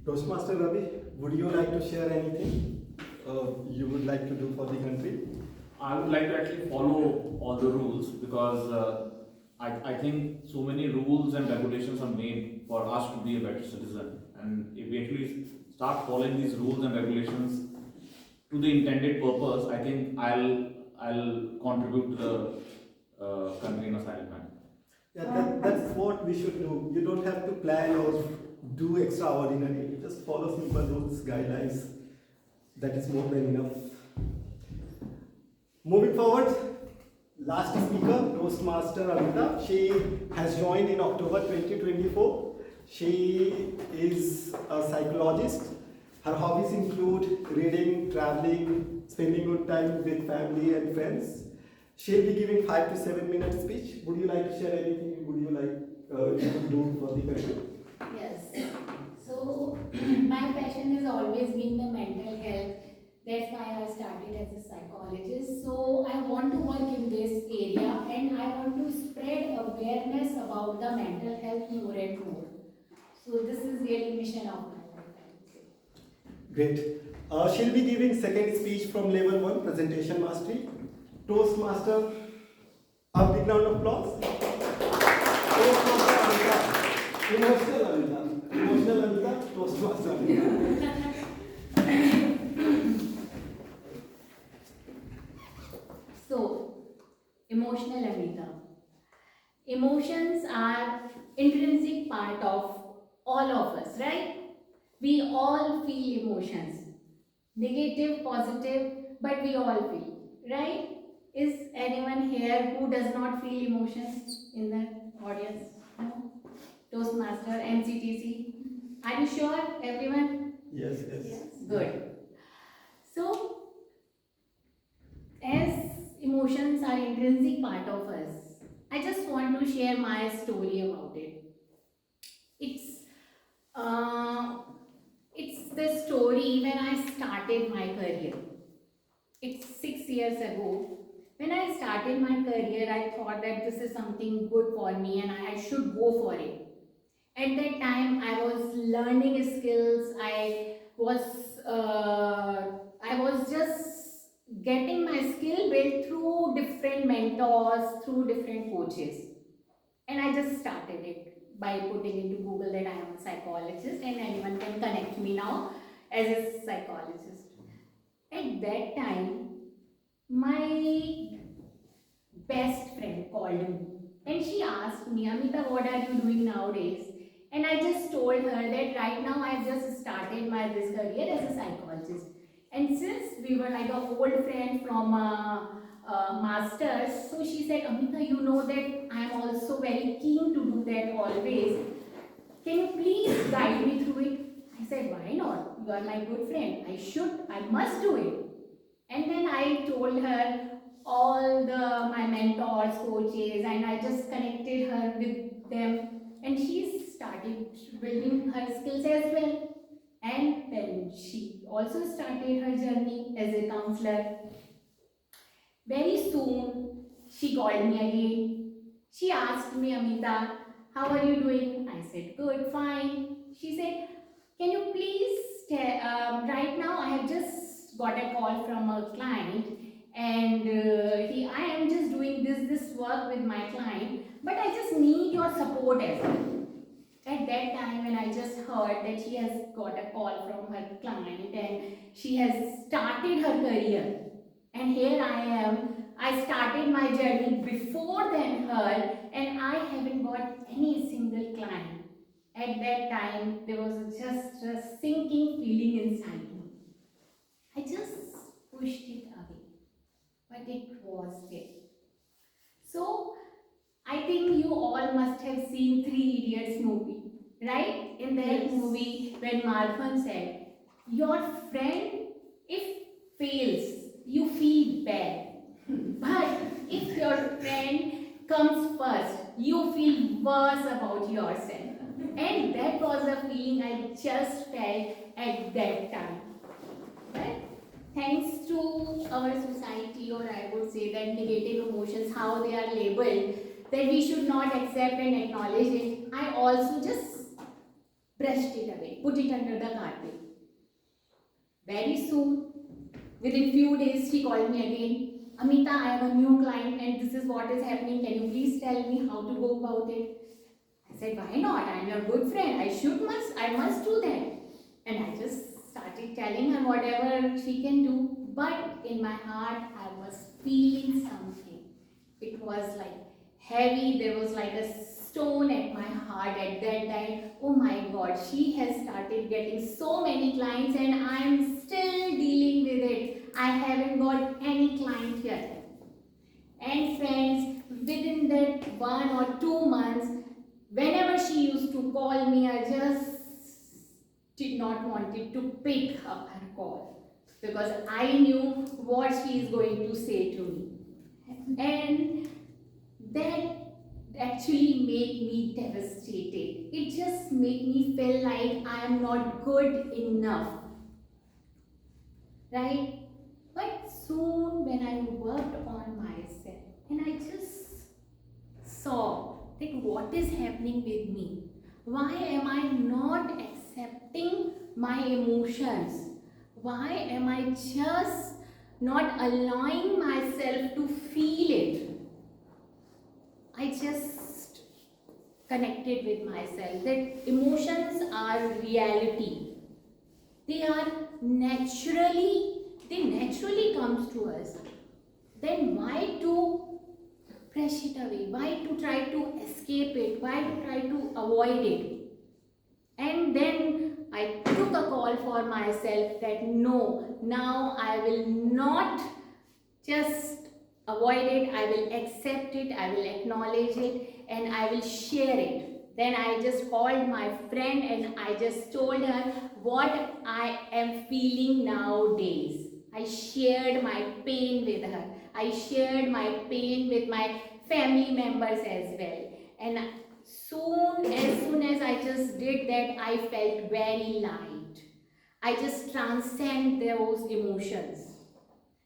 F: Toastmaster Ravi, would you like to share anything you would like to do for the country?
H: I would like to actually follow all the rules because I think so many rules and regulations are made for us to be a better citizen. And if we actually start following these rules and regulations to the intended purpose, I think I'll contribute to the country in a silent manner.
F: Yeah, that's what we should do. You don't have to plan or do extraordinary. You just follow simple rules, guidelines. That is more than enough. Moving forward, last speaker, Toastmaster Amita. She has joined in October 2024. She is a psychologist. Her hobbies include reading, traveling, spending good time with family and friends. She'll be giving 5 to 7 minute speech. Would you like to share anything? Would you like to do for the country?
I: Yes. So my passion has always been the mental health. That's why I started as a psychologist. So I want to work in this area and I want to spread awareness about the mental health more and more. So this is really mission of my life, I would say.
F: Great. She'll be giving second speech from level 1, presentation mastery. Toastmaster, a big round of applause. Toastmaster Amita. Emotional Amita.
A: So, emotional Amita. Emotions are intrinsic part of all of us, right? We all feel emotions. Negative, positive, but we all feel, right? Is anyone here who does not feel emotions in the audience? No? Toastmaster, MCTC. Are you sure, everyone?
F: Yes, yes.
A: Good. So, as emotions are intrinsic part of us, I just want to share my story about it. It's it's the story when I started my career. It's 6 years ago. When I started my career, I thought that this is something good for me and I should go for it. At that time, I was learning skills. I was just getting my skill built through different mentors, through different coaches. And I just started it by putting into Google that I am a psychologist and anyone can connect me now as a psychologist. At that time, my best friend called me and she asked me, Amita, what are you doing nowadays? And I just told her that right now I've just started this career as a psychologist. And since we were like a old friend from masters, so she said, Amita, you know that I am also very keen to do that always. Can you please guide me through it? I said, why not? You are my good friend. I must do it. And then I told her all my mentors, coaches, and I just connected her with them. And she started building her skills as well. And then she also started her journey as a counselor. Very soon, she called me again. She asked me, Amita, how are you doing? I said, good, fine. She said, can you please right now I have just got a call from a client and I am just doing this work with my client, but I just need your support as well. At that time when I just heard that she has got a call from her client and she has started her career, and here I am, I started my journey before than her and I haven't got any single client. At that time, there was just a sinking feeling inside me. I just pushed it away, but it was there. So, I think you all must have seen Three Idiots movie, right? In that movie, when Marthan said, your friend, if fails, you feel bad. But if your friend comes first, you feel worse about yourself. And that was the feeling I just felt at that time. But thanks to our society, or I would say that negative emotions, how they are labeled, that we should not accept and acknowledge it, I also just brushed it away, put it under the carpet. Very soon, within few days, she called me again. Amita, I have a new client and this is what is happening. Can you please tell me how to go about it? I said, why not? I am your good friend. I must do that. And I just started telling her whatever she can do. But in my heart, I was feeling something. It was like heavy. There was like a stone at my heart at that time. Oh my God, she has started getting so many clients and I am still dealing with it. I haven't got any client yet. And friends, within that 1 or 2 months, whenever she used to call me, I just did not want it to pick up her call because I knew what she is going to say to me. And that actually made me devastated. It just made me feel like I am not good enough. Right? But soon when I worked on myself and I just saw that what is happening with me. Why am I not accepting my emotions? Why am I just not allowing myself to feel it? I just connected with myself that emotions are reality.
I: they naturally comes to us, then why to brush it away? Why to try to escape it? Why to try to avoid it? And then I took a call for myself that no, now I will not just avoid it, I will accept it, I will acknowledge it, and I will share it. Then I just called my friend and I just told her what I am feeling nowadays. I shared my pain with her. I shared my pain with my family members as well. And as soon as I just did that, I felt very light. I just transcend those emotions.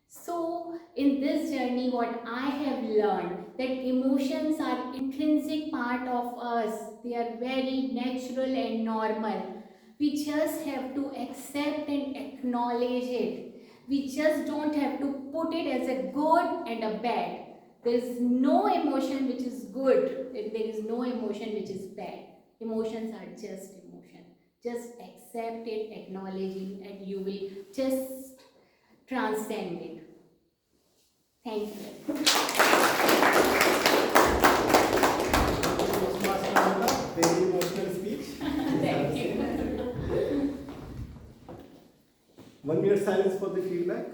I: So in this journey, what I have learned, that emotions are intrinsic part of us. They are very natural and normal. We just have to accept and acknowledge it. We just don't have to put it as a good and a bad. There is no emotion which is good, and there is no emotion which is bad. Emotions are just emotion. Just accept it, acknowledge it, and you will just transcend it. Thank you.
F: Very emotional speech.
I: Thank you.
F: 1 minute silence for the feedback.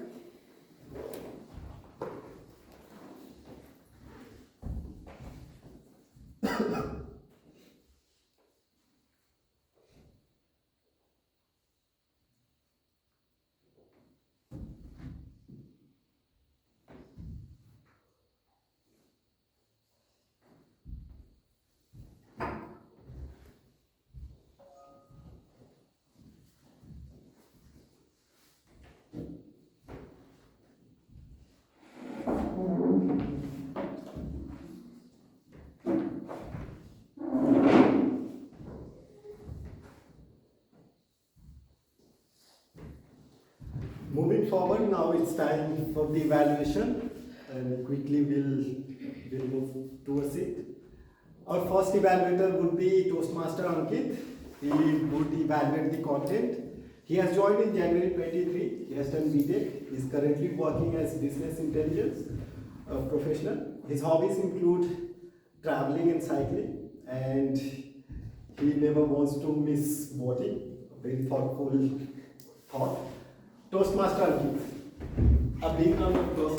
F: Moving forward, now it's time for the evaluation, and quickly we'll move towards it. Our first evaluator would be Toastmaster Ankit. He would evaluate the content. He has joined in January 23. He has done BTech. He is currently working as business intelligence professional. His hobbies include traveling and cycling, and he never wants to miss voting. A very thoughtful thought. Toastmaster Ankit. A big round of applause.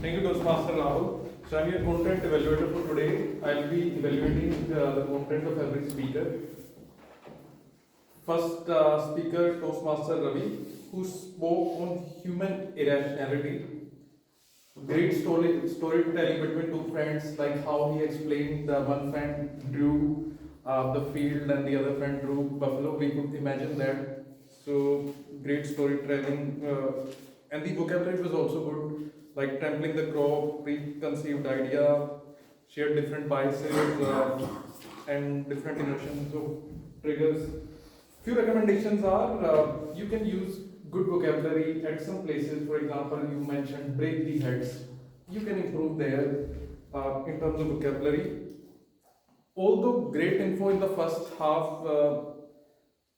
S: Thank you, Toastmaster Rahul. So I'm your content evaluator for today. I'll be evaluating the content of every speaker. First speaker, Toastmaster Ravi, who spoke on human irrationality. Great storytelling between two friends, like how he explained the one friend drew the field and the other friend drew buffalo. We could imagine that. So great storytelling, and the vocabulary was also good, like trampling the crop, preconceived idea, shared different biases and different emotions of triggers. Few recommendations are you can use good vocabulary at some places. For example, you mentioned break the heads. You can improve there in terms of vocabulary. Although great info in the first half,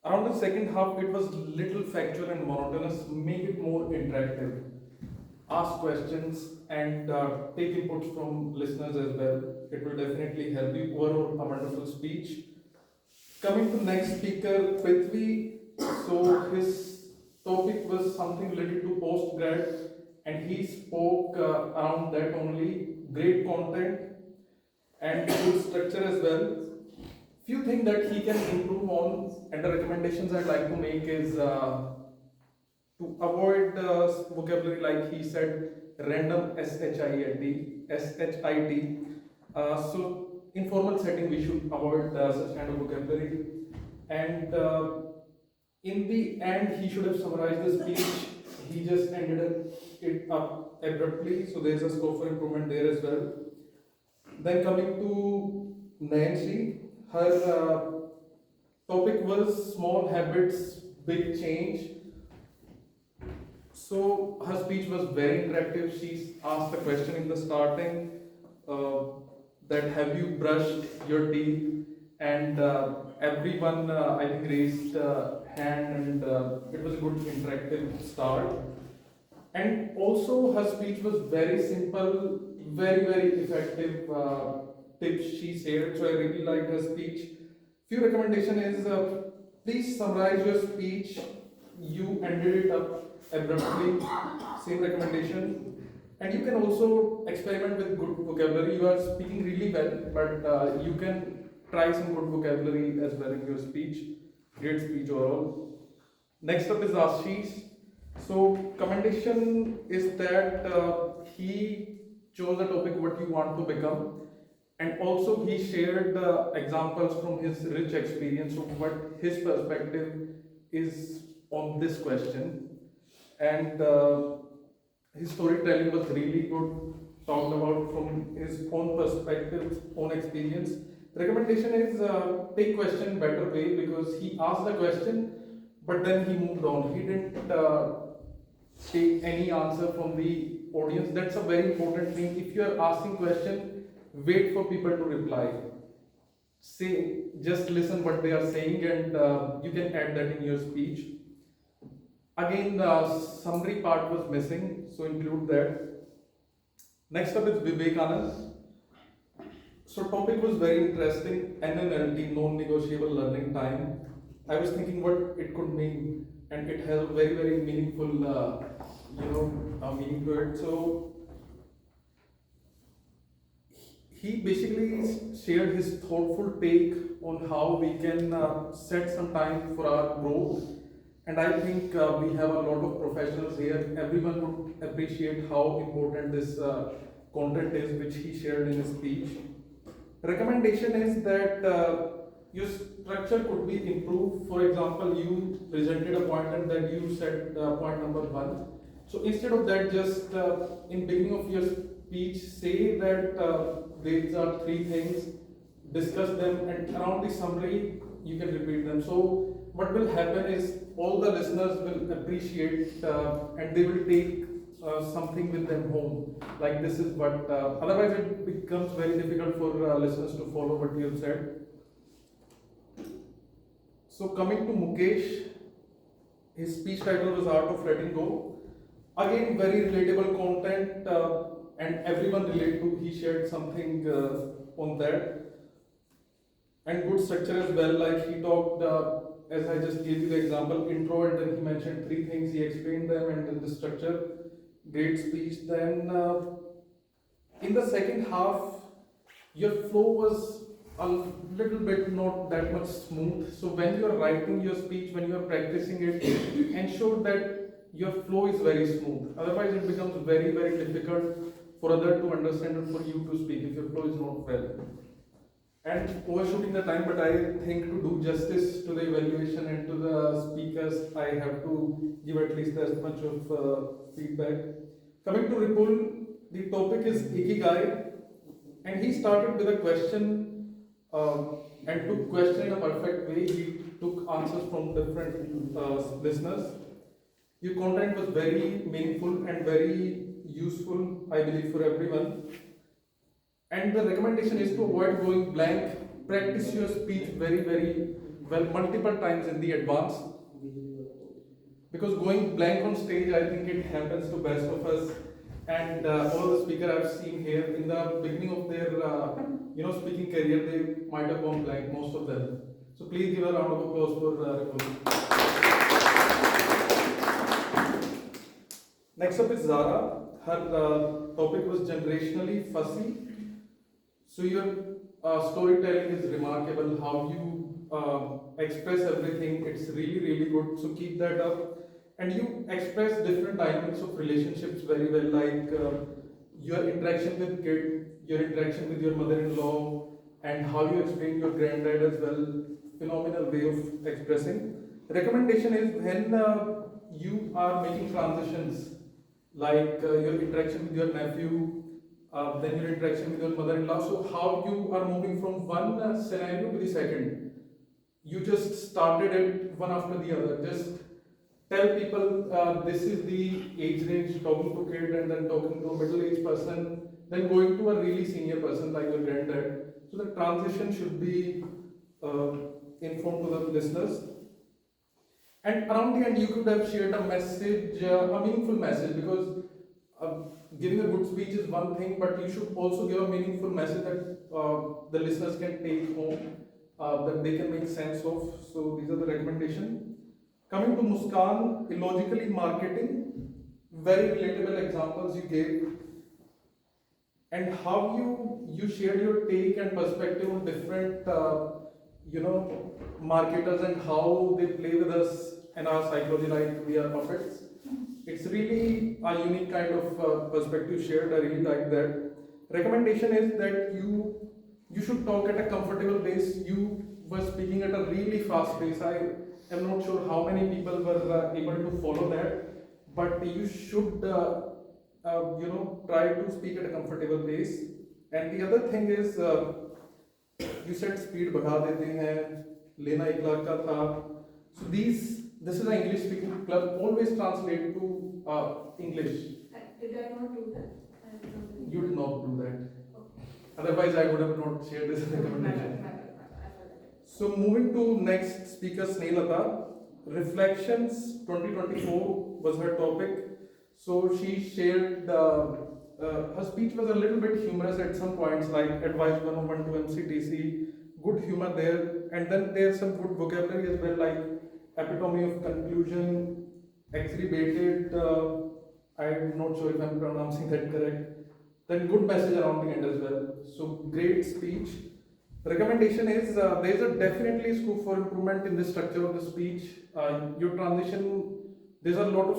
S: around the second half it was little factual and monotonous. Make it more interactive. Ask questions and take inputs from listeners as well. It will definitely help you. Overall, a wonderful speech. Coming to next speaker, Prithvi. So his topic was something related to postgrad, and he spoke around that only. Great content and good structure as well. Few things that he can improve on, and the recommendations I'd like to make is to avoid vocabulary like he said, random shit. So in formal setting we should avoid such kind of vocabulary. And in the end he should have summarized the speech. He just ended it up abruptly, so there's a scope for improvement there as well. Then coming to Nancy, her topic was small habits, big change. So her speech was very interactive. She asked a question in the starting that have you brushed your teeth? and everyone I think raised hand, and it was a good interactive start. And also her speech was very simple, very effective tips she shared. So I really liked her speech. Few recommendation is please summarize your speech. You ended it up abruptly. Same recommendation. And you can also experiment with good vocabulary. You are speaking really well, but you can try some good vocabulary as well in your speech. Great speech overall. Next up is Ashish. So commendation is that he chose a topic what you want to become, and also he shared examples from his rich experience of what his perspective is on this question, and his storytelling was really good. Talked about from his own perspective, own experience. The recommendation is take question better way, because he asked the question, but then he moved on. He didn't take any answer from the audience. That's a very important thing. If you are asking question, wait for people to reply. Say, just listen what they are saying, and you can add that in your speech. Again, the summary part was missing, so include that. Next up is Vivekanand. So topic was very interesting. NNLT, non-negotiable learning time. I was thinking what it could mean, and it has a very meaningful, meaning to it. So he basically shared his thoughtful take on how we can set some time for our growth. And I think we have a lot of professionals here. Everyone would appreciate how important this content is, which he shared in his speech. Recommendation is that your structure could be improved. For example, you presented a point and then you said point number 1. So instead of that, just in beginning of your speech, say that these are 3 things, discuss them, and around the summary, you can repeat them. So what will happen is all the listeners will appreciate and they will take something with them home. Like this is what, otherwise it becomes very difficult for listeners to follow what you have said. So coming to Mukesh, his speech title was Art of Letting Go. Again, very relatable content and everyone relate to, he shared something on that. And good structure as well, like he talked, as I just gave you the example, intro, and then he mentioned 3 things, he explained them, and then the structure, great speech. Then in the second half, your flow was a little bit not that much smooth. So when you are writing your speech, when you are practicing it, ensure that your flow is very smooth. Otherwise it becomes very difficult for others to understand and for you to speak if your flow is not well. And overshooting the time, but I think to do justice to the evaluation and to the speakers, I have to give at least as much of feedback. Coming to Ripul, the topic is Ikigai, and he started with a question and took question in a perfect way. He took answers from different listeners. Your content was very meaningful and very useful, I believe, for everyone. And the recommendation is to avoid going blank. Practice your speech very well multiple times in the advance. Because going blank on stage, I think it happens to best of us. And all the speakers I've seen here, in the beginning of their speaking career, they might have gone blank, most of them. So please give a round of applause for Ripul. Next up is Zahra. Her topic was generationally fussy. So your storytelling is remarkable, how you express everything, it's really good, so keep that up. And you express different dynamics of relationships very well, like your interaction with kid, your interaction with your mother-in-law, and how you explain your granddad as well. Phenomenal way of expressing. Recommendation is when you are making transitions, like your interaction with your nephew, then your interaction with your mother-in-law. So how you are moving from one scenario to the second. You just started it one after the other. Just tell people this is the age range, talking to kid and then talking to a middle-aged person, then going to a really senior person like your granddad. So the transition should be inform to the listeners. And around the end, you could have shared a message, a meaningful message, because giving a good speech is one thing, but you should also give a meaningful message that the listeners can take home, that they can make sense of. So these are the recommendations. Coming to Muskan, illogically marketing, very relatable examples you gave, and how you shared your take and perspective on different marketers and how they play with us and our psychology like we are puppets. It's really a unique kind of perspective shared. I really like that. Recommendation is that you should talk at a comfortable pace. You were speaking at a really fast pace. I am not sure how many people were able to follow that, but you should try to speak at a comfortable pace. And the other thing is, you said speed बढ़ा देते हैं, लेना 1 लाख का था. So this is an English speaking club. Always translate to English.
T: Did I not do that?
S: You did not do that. Otherwise, I would have not shared this recommendation. So moving to next speaker, Snehlata. Reflections 2024 was her topic. So she shared, her speech was a little bit humorous at some points, like advice 101 to MCTC, good humor there, and then there's some good vocabulary as well, like epitome of conclusion, exacerbated, I'm not sure if I'm pronouncing that correct. Then good message around the end as well. So great speech. Recommendation is there's a definitely scope for improvement in the structure of the speech. Your transition, there's a lot of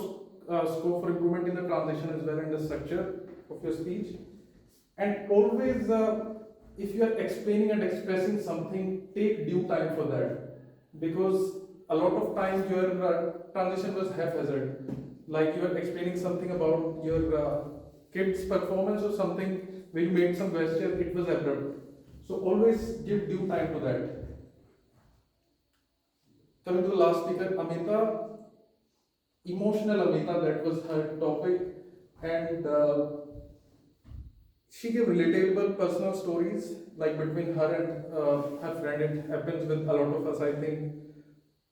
S: scope for improvement in the transition as well and the structure of your speech. And always, if you are explaining and expressing something, take due time for that, because a lot of times your transition was haphazard. Like you are explaining something about your kid's performance or something, where you made some gesture, it was abrupt. So always give due time to that. Coming to the last speaker, Amita, emotional Amita, that was her topic, and she gave relatable personal stories, like between her and her friend. It happens with a lot of us, I think.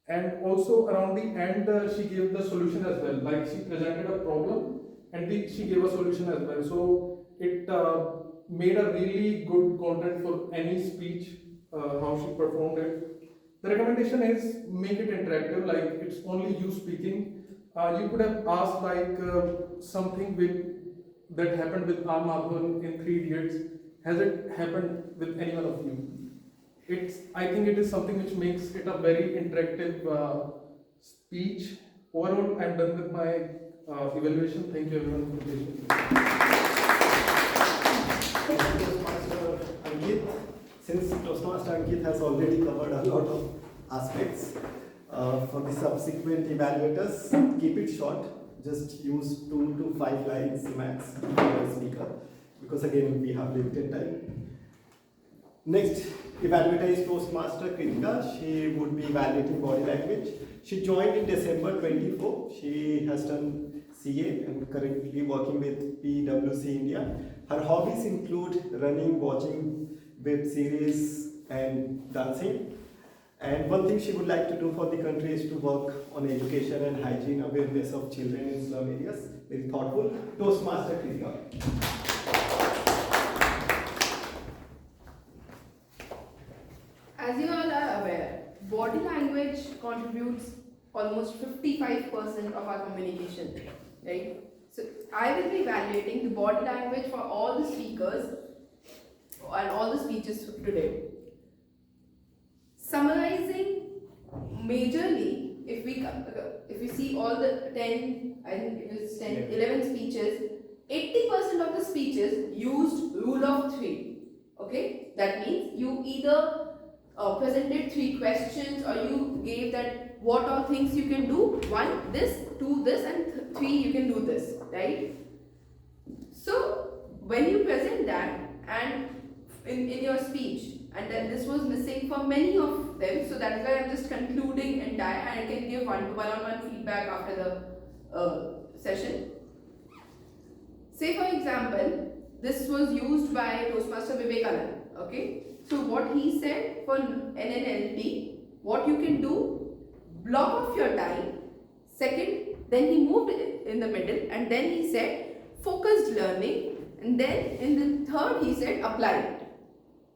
S: And also around the end, she gave the solution as well. Like she presented a problem and she gave a solution as well. So it made a really good content for any speech, how she performed it. The recommendation is make it interactive, like it's only you speaking. You could have asked like something that happened with Madhavan in 3 Idiots. Has it happened with any one of you? I think it is something which makes it a very interactive speech. Overall, I'm done with my evaluation. Thank you everyone for listening.
F: Toastmaster Ankit. Since Toastmaster Ankit has already covered a lot of aspects, for the subsequent evaluators, keep it short. Just use 2 to 5 lines max per speaker, because again we have limited time. Next evaluator is Toastmaster Kritika. She would be evaluating body language. She joined in December 24. She has done CA and currently working with PwC India. Her hobbies include running, watching web series and dancing. And one thing she would like to do for the country is to work on education and hygiene awareness of children in slum areas. Very thoughtful. Toastmaster Kritika.
U: As you all are aware, body language contributes almost 55% of our communication, right? So I will be evaluating the body language for all the speakers and all the speeches today. Summarizing majorly, if we see all the 10, I think it was 10, 11 speeches, 80% of the speeches used rule of 3. Okay, that means you either presented 3 questions, or you gave that what all things you can do. 1, this, 2, this, and 3, you can do this, right? So when you present that and in your speech, and then this was missing for many of them, so that is why I'm just concluding entire, and I can give one-on-one feedback after the session. Say for example, this was used by Toastmaster Vivekanand, okay? So what he said for NNLP, what you can do, block off your time. Second, then he moved in the middle, and then he said focused learning, and then in the third he said apply it.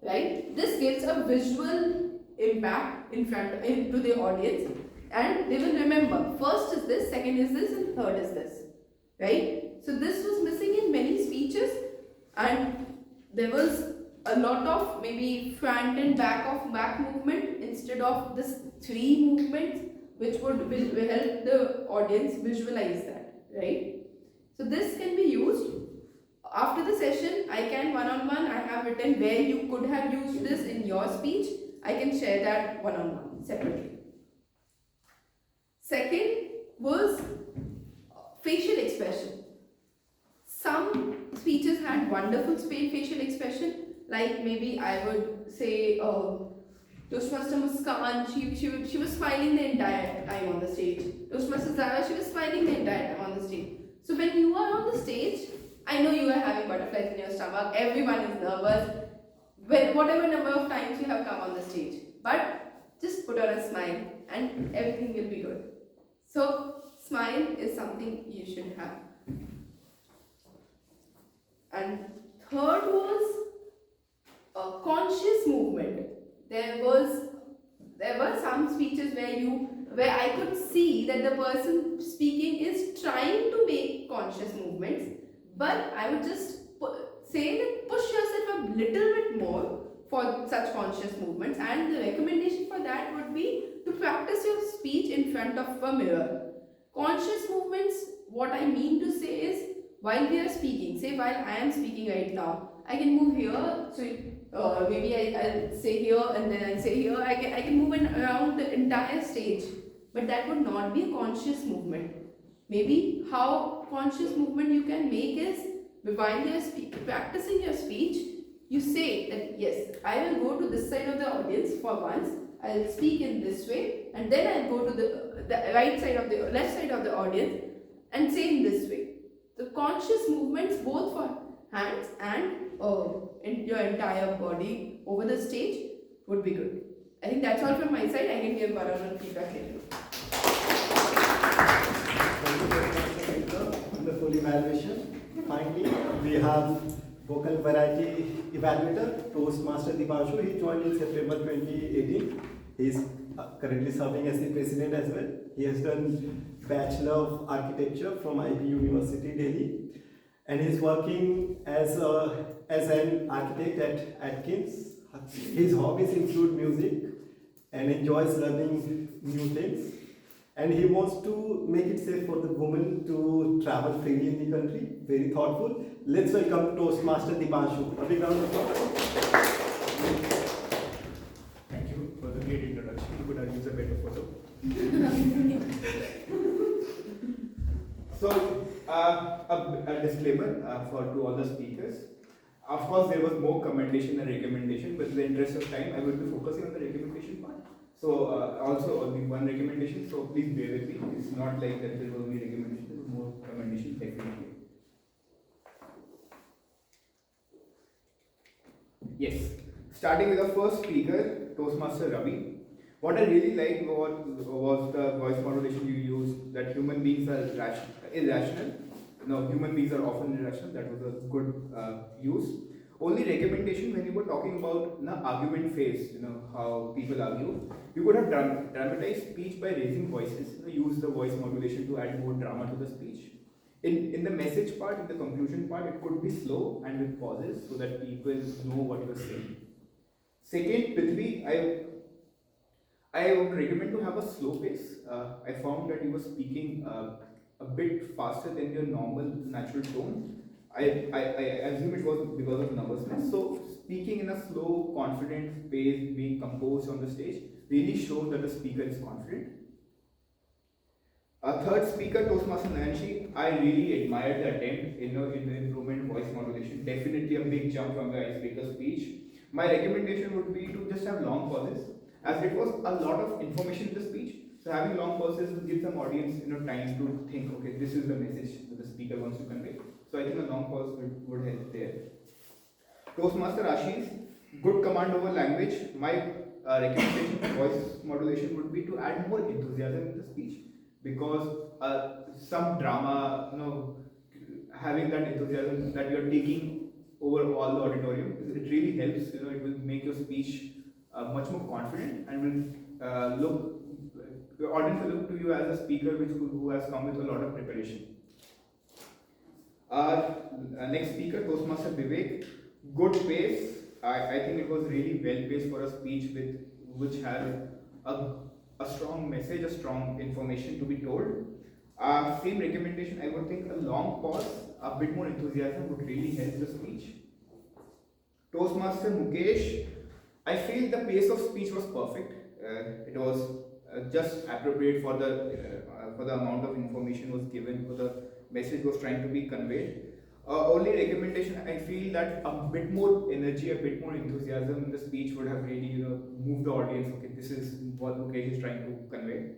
U: Right? This gives a visual impact into the audience, and they will remember first is this, second is this, and third is this. Right? So this was missing in many speeches, and there was a lot of maybe front and back movement instead of this three movements, which will help the audience visualize that. Right? So this can be used. After the session, I can one-on-one, I have written where you could have used this in your speech. I can share that one-on-one separately. Second was facial expression. Some speeches had wonderful facial expression, like maybe I would say Toastmaster Muskan, she was smiling the entire time on the stage. Toastmaster Zahra, she was smiling the entire time on the stage. So when you are on the stage, I know you are having butterflies in your stomach, everyone is nervous, whatever number of times you have come on the stage. But just put on a smile and everything will be good. So smile is something you should have. And third was a conscious movement. There were some speeches where I could see that the person speaking is trying to make conscious movements, but I would just say that push yourself a little bit more for such conscious movements, and the recommendation for that would be to practice your speech in front of a mirror. Conscious movements, what I mean to say is, while we are speaking, say while I am speaking right now, I can move here, so maybe I'll say here and then I'll say here, I can move around the entire stage, but that would not be a conscious movement. Maybe how conscious movement you can make is, while you are practicing your speech, you say that yes, I will go to this side of the audience for once, I'll speak in this way, and then I'll go to the right side of the left side of the audience and say in this way. The conscious movements both for hands and in your entire body over the stage would be good. I think that's all from my side. I can give one-on-one feedback later.
F: Thank you very much for the wonderful evaluation. Finally, we have vocal variety evaluator, Toastmaster Dipanshu. He joined in September 2018. He is currently serving as the president as well. He has done Bachelor of Architecture from IB University, Delhi. And he is working as an architect at Atkins. His hobbies include music and enjoys learning new things. And he wants to make it safe for the women to travel freely in the country. Very thoughtful. Let's welcome Toastmaster Dipanshu. A big round of applause.
B: Thank you for the great introduction. You could have used a better photo. So, a disclaimer to all the speakers. Of course, there was more commendation and recommendation, but in the interest of time, I will be focusing on the recommendation part. So, also only one recommendation, so please bear with me. It's not like that there was only recommendation, there was more commendation, definitely. Yes, starting with the first speaker, Toastmaster Ravi. What I really liked was the voice modulation you used, that human beings are irrational. No, human beings are often irrational. That was a good use. Only recommendation when you were talking about the argument phase, how people argue, you could have dramatized speech by raising voices. Use the voice modulation to add more drama to the speech. In the message part, in the conclusion part, it could be slow and with pauses so that people know what you are saying. Second, Prithvi, I would recommend to have a slow pace. I found that you were speaking a bit faster than your normal natural tone. I assume it was because of nervousness. So speaking in a slow, confident pace, being composed on the stage, really shows that the speaker is confident. Third speaker, Toastmaster Nanshi, I really admired the attempt in the improvement voice modulation. Definitely a big jump from the icebreaker speech. My recommendation would be to just have long pauses, as it was a lot of information in the speech. So having long pauses will give some audience time to think, okay, this is the message that the speaker wants to convey. So I think a long pause would help there. Toastmaster Ashish, Good command over language. My recommendation for voice modulation would be to add more enthusiasm in the speech, because some drama, having that enthusiasm that you're taking over all the auditorium, it really helps. It will make your speech much more confident, and will the audience will look to you as a speaker who has come with a lot of preparation. Our next speaker, Toastmaster Vivek, good pace. I think it was really well paced for a speech which had a strong message, a strong information to be told. Same recommendation, I would think a long pause, a bit more enthusiasm would really help the speech. Toastmaster Mukesh, I feel the pace of speech was perfect. It was just appropriate for the amount of information was given, for the message was trying to be conveyed. Only recommendation, I feel that a bit more energy, a bit more enthusiasm in the speech would have really, moved the audience. Okay, this is what Mukesh is trying to convey.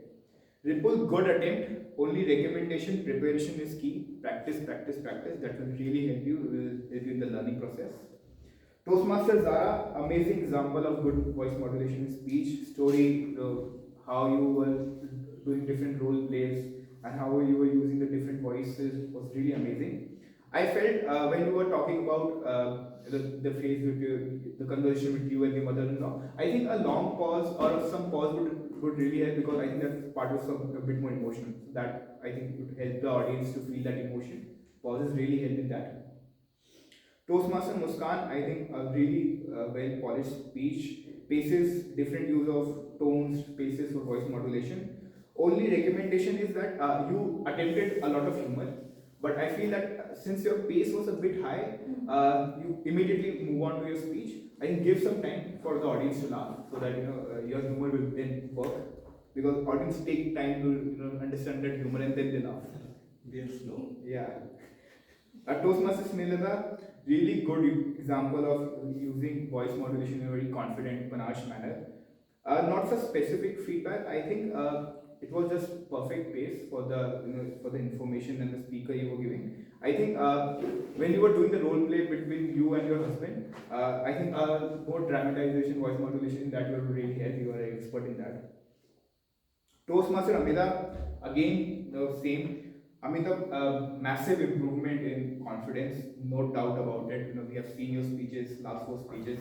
B: Ripple, good attempt. Only recommendation, preparation is key. Practice, practice, practice. That will really help you in the learning process. Toastmaster Zahra, amazing example of good voice modulation in speech. Story, how you were doing different role plays and how you were using the different voices was really amazing. I felt when you were talking about the phase with the conversation with you and your mother-in-law, I think a long pause or some pause would really help, because I think that part was a bit more emotional. So that I think would help the audience to feel that emotion. Pauses really help in that. Toastmaster Muskan, I think a really well polished speech, paces, different use of tones, paces for voice modulation. Only recommendation is that you attempted a lot of humor, but I feel that since your pace was a bit high, you immediately move on to your speech. I think give some time for the audience to laugh, so that your humor will then work, because audience take time to understand that humor and then they laugh.
F: Be slow.
B: Yeah. Toastmasters Snehlata, really good example of using voice modulation in a very confident, panache manner. Not for specific feedback. I think it was just perfect pace for the information and the speaker you were giving. I think when you were doing the role play between you and your husband, I think more dramatization, voice modulation, that will really help. You are an expert in that. Toastmaster Amita, again the same. Amita, massive improvement in confidence, no doubt about it. We have seen your speeches, last 4 speeches,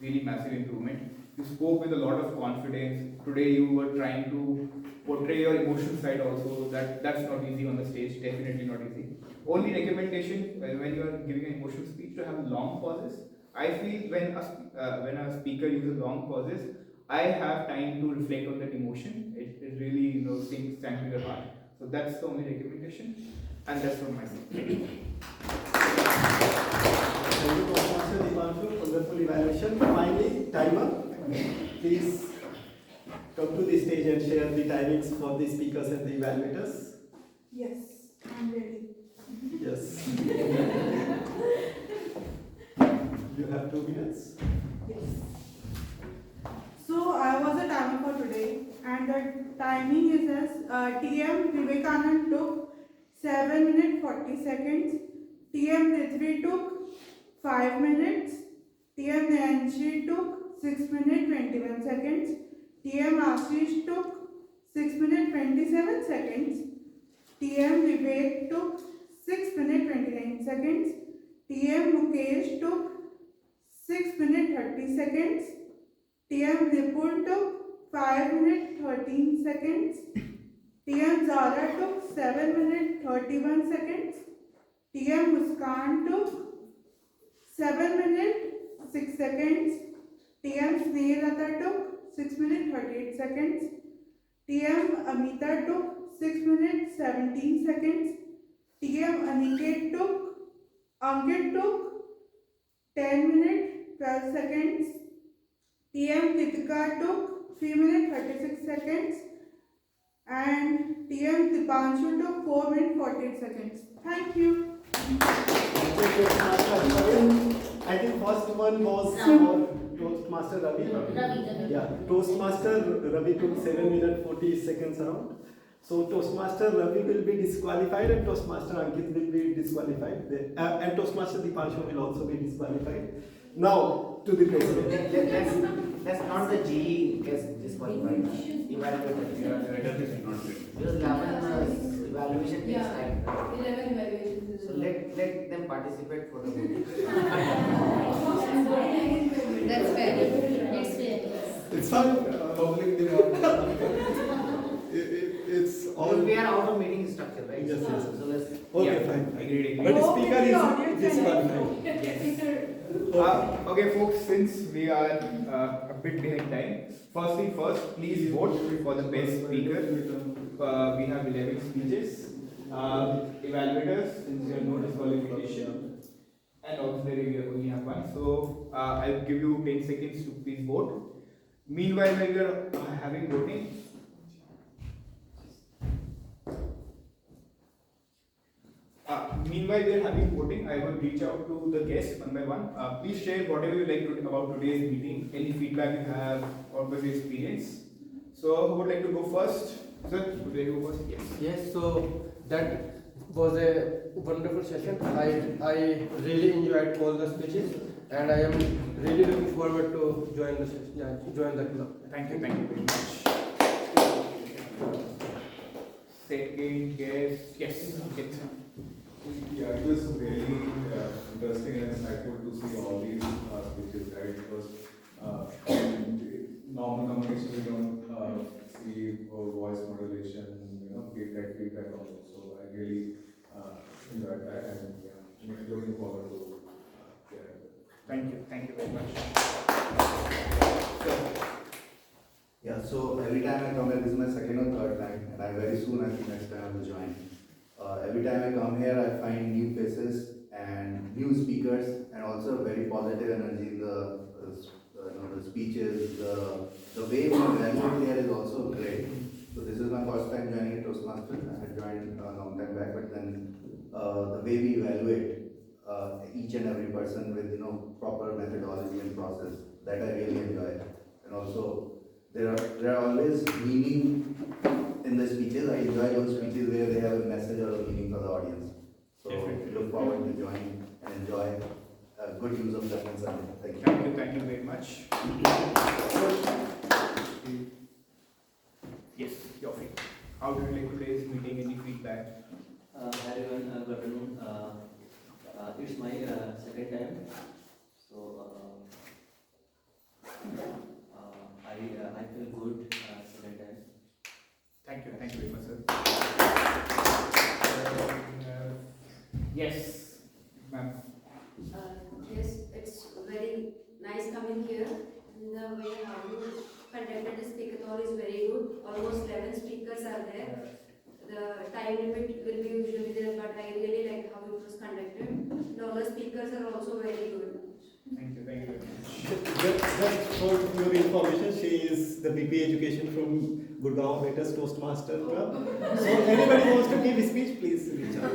B: really massive improvement. You spoke with a lot of confidence. Today you were trying to portray your emotional side also. That's not easy on the stage, definitely not easy. Only recommendation when you are giving an emotional speech, to have long pauses. I feel when a speaker uses long pauses, I have time to reflect on that emotion. It really sinks to your heart. So that's the only recommendation, and that's from my side.
F: Thank you, Toastmaster Dipanshu. Wonderful evaluation. Finally, timer. Please come to the stage and share the timings for the speakers and the evaluators.
C: Yes, I'm ready.
F: Yes. You have 2 minutes.
C: Yes. So I was a timer for today, and the timing is as TM Vivekanand took 7 minutes 40 seconds, TM Prithvi took 5 minutes, TM Nanchi took 6 minutes 21 seconds, TM Ashish took 6 minutes 27 seconds, TM Vivek took 6 minutes 29 seconds, TM Mukesh took 6 minutes 30 seconds, TM Ripul took 5 minutes 13 seconds, TM Zahra took 7 minutes 31 seconds, TM Muskan took 7 minutes 6 seconds, TM Snehlata took 6 minutes 38 seconds, TM Amita took 6 minutes 17 seconds, TM Ankit took 10 minutes 12 seconds, TM Titika took 3 minutes 36 seconds, and TM Dipanshu took 4 minutes 48 seconds. Thank you.
F: I think first one was for Toastmaster Ravi.
A: Ravi.
F: Yeah, Toastmaster Ravi took 7 minutes 40 seconds around. So Toastmaster Ravi will be disqualified and Toastmaster Ankit will be disqualified. And Toastmaster Dipanshu will also be disqualified. Now to the president.
K: That's not the GE gets disqualified. Evaluator is not good. Because 11 evaluation takes time.
U: 11 evaluations.
K: So let them participate for the voting.
U: That's fair.
A: It's fair, yes.
F: It's fun. Public it's all.
K: Because we are out of meeting structure, right?
F: Yes, yes.
K: So let's.
F: Okay, fine.
B: Agreed.
F: But the speaker is disqualified.
K: Yes.
B: Okay, folks, since we are a bit behind time, first thing first, please vote for the best speaker. We have 11 speeches. Evaluators, since there are no disqualification, and auxiliary we only have one. So I'll give you 10 seconds to please vote. Meanwhile, when we are having voting, meanwhile we are having voting, I will reach out to the guests one by one. Please share whatever you like to about today's meeting, any feedback you have or the experience. So who would like to go first? Sir, would you like to go first? Yes.
D: Yes, so that was a wonderful session. I really enjoyed all the speeches, and I am really looking forward to join the club.
B: Thank you very much. Second guest, yes. Ankit.
E: Yeah, it was really interesting and insightful to see all these speeches, right? Because in normal communication we don't see voice modulation, feedback also. So I really enjoyed that, and yeah, looking forward to
B: Thank you very much.
O: Yeah, so every time I come here, this is my second or third time, and I very soon, I think next time I will join. Every time I come here, I find new faces and new speakers, and also very positive energy in the speeches. The way we evaluate here is also great. So this is my first time joining Toastmasters. I had joined a long time back, but then the way we evaluate each and every person with proper methodology and process, that I really enjoy. And also there are always meaning in the speeches. I enjoy those speeches where they have a message or a meaning for the audience. So look forward to joining and enjoy good use of that on Sunday. Thank you.
B: Thank you very much. Yes, your feedback. How do you like today's meeting? Any feedback?
V: Hi everyone, good afternoon. It's my second time, so I feel good second time.
B: Thank you very much, sir. Yes, ma'am.
U: Yes, it's very nice coming here. And the way how you conducted the speak-a-thon is very good. Almost 11 speakers are there. The time limit will be usually there, but I really like how it was conducted. And all the speakers are also very good.
B: Thank you very much.
F: Just for your information, she is the BP education from Gurgaon Waiters Toastmaster Club. So anybody wants to give a speech, please reach out.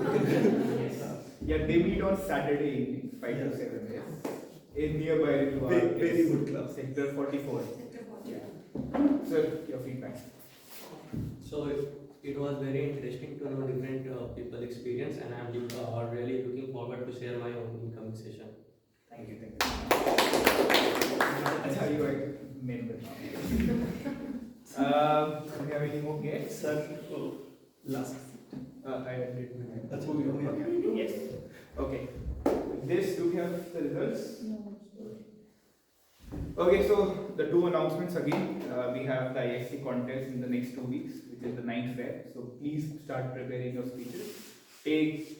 B: Yeah, they meet on Saturday evening, 5 to 7. Yes. In nearby to our
F: Very good club.
B: Sector 44. Yeah. Sir, your feedback.
Q: So it was very interesting to know different people experience, and I'm really looking forward to share my own incoming session.
B: Thank you. That's how you are member. Do we have any more guests?
F: Sir, last.
B: I did.
F: That's who we have.
B: Yes. Okay. This, do we have the results?
A: No.
B: Okay, so the two announcements again. We have the ISC contest in the next 2 weeks, which is the 9th Feb. So please start preparing your speeches. Take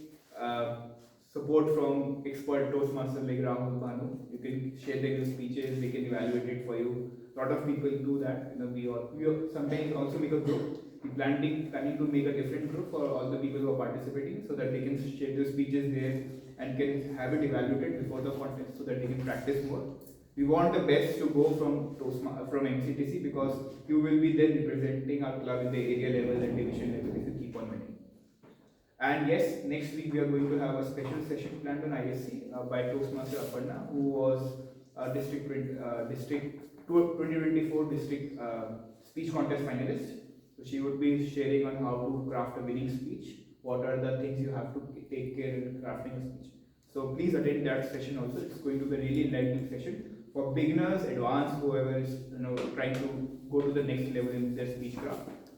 B: support from expert Toastmasters like Rahul, Banu. You can share their speeches, they can evaluate it for you. A lot of people do that. We sometimes also make a group. We're planning to make a different group for all the people who are participating, so that they can share their speeches there and can have it evaluated before the contest, so that they can practice more. We want the best to go from MCTC, because you will be then representing our club in the area level and division level if you keep on winning. And yes, next week we are going to have a special session planned on ISC by Toastmaster Aparna, who was district 2024 district speech contest finalist. So she would be sharing on how to craft a winning speech. What are the things you have to take care in crafting a speech? So please attend that session also. It's going to be a really enlightening session for beginners, advanced, whoever is trying to go to the next level in their speech craft.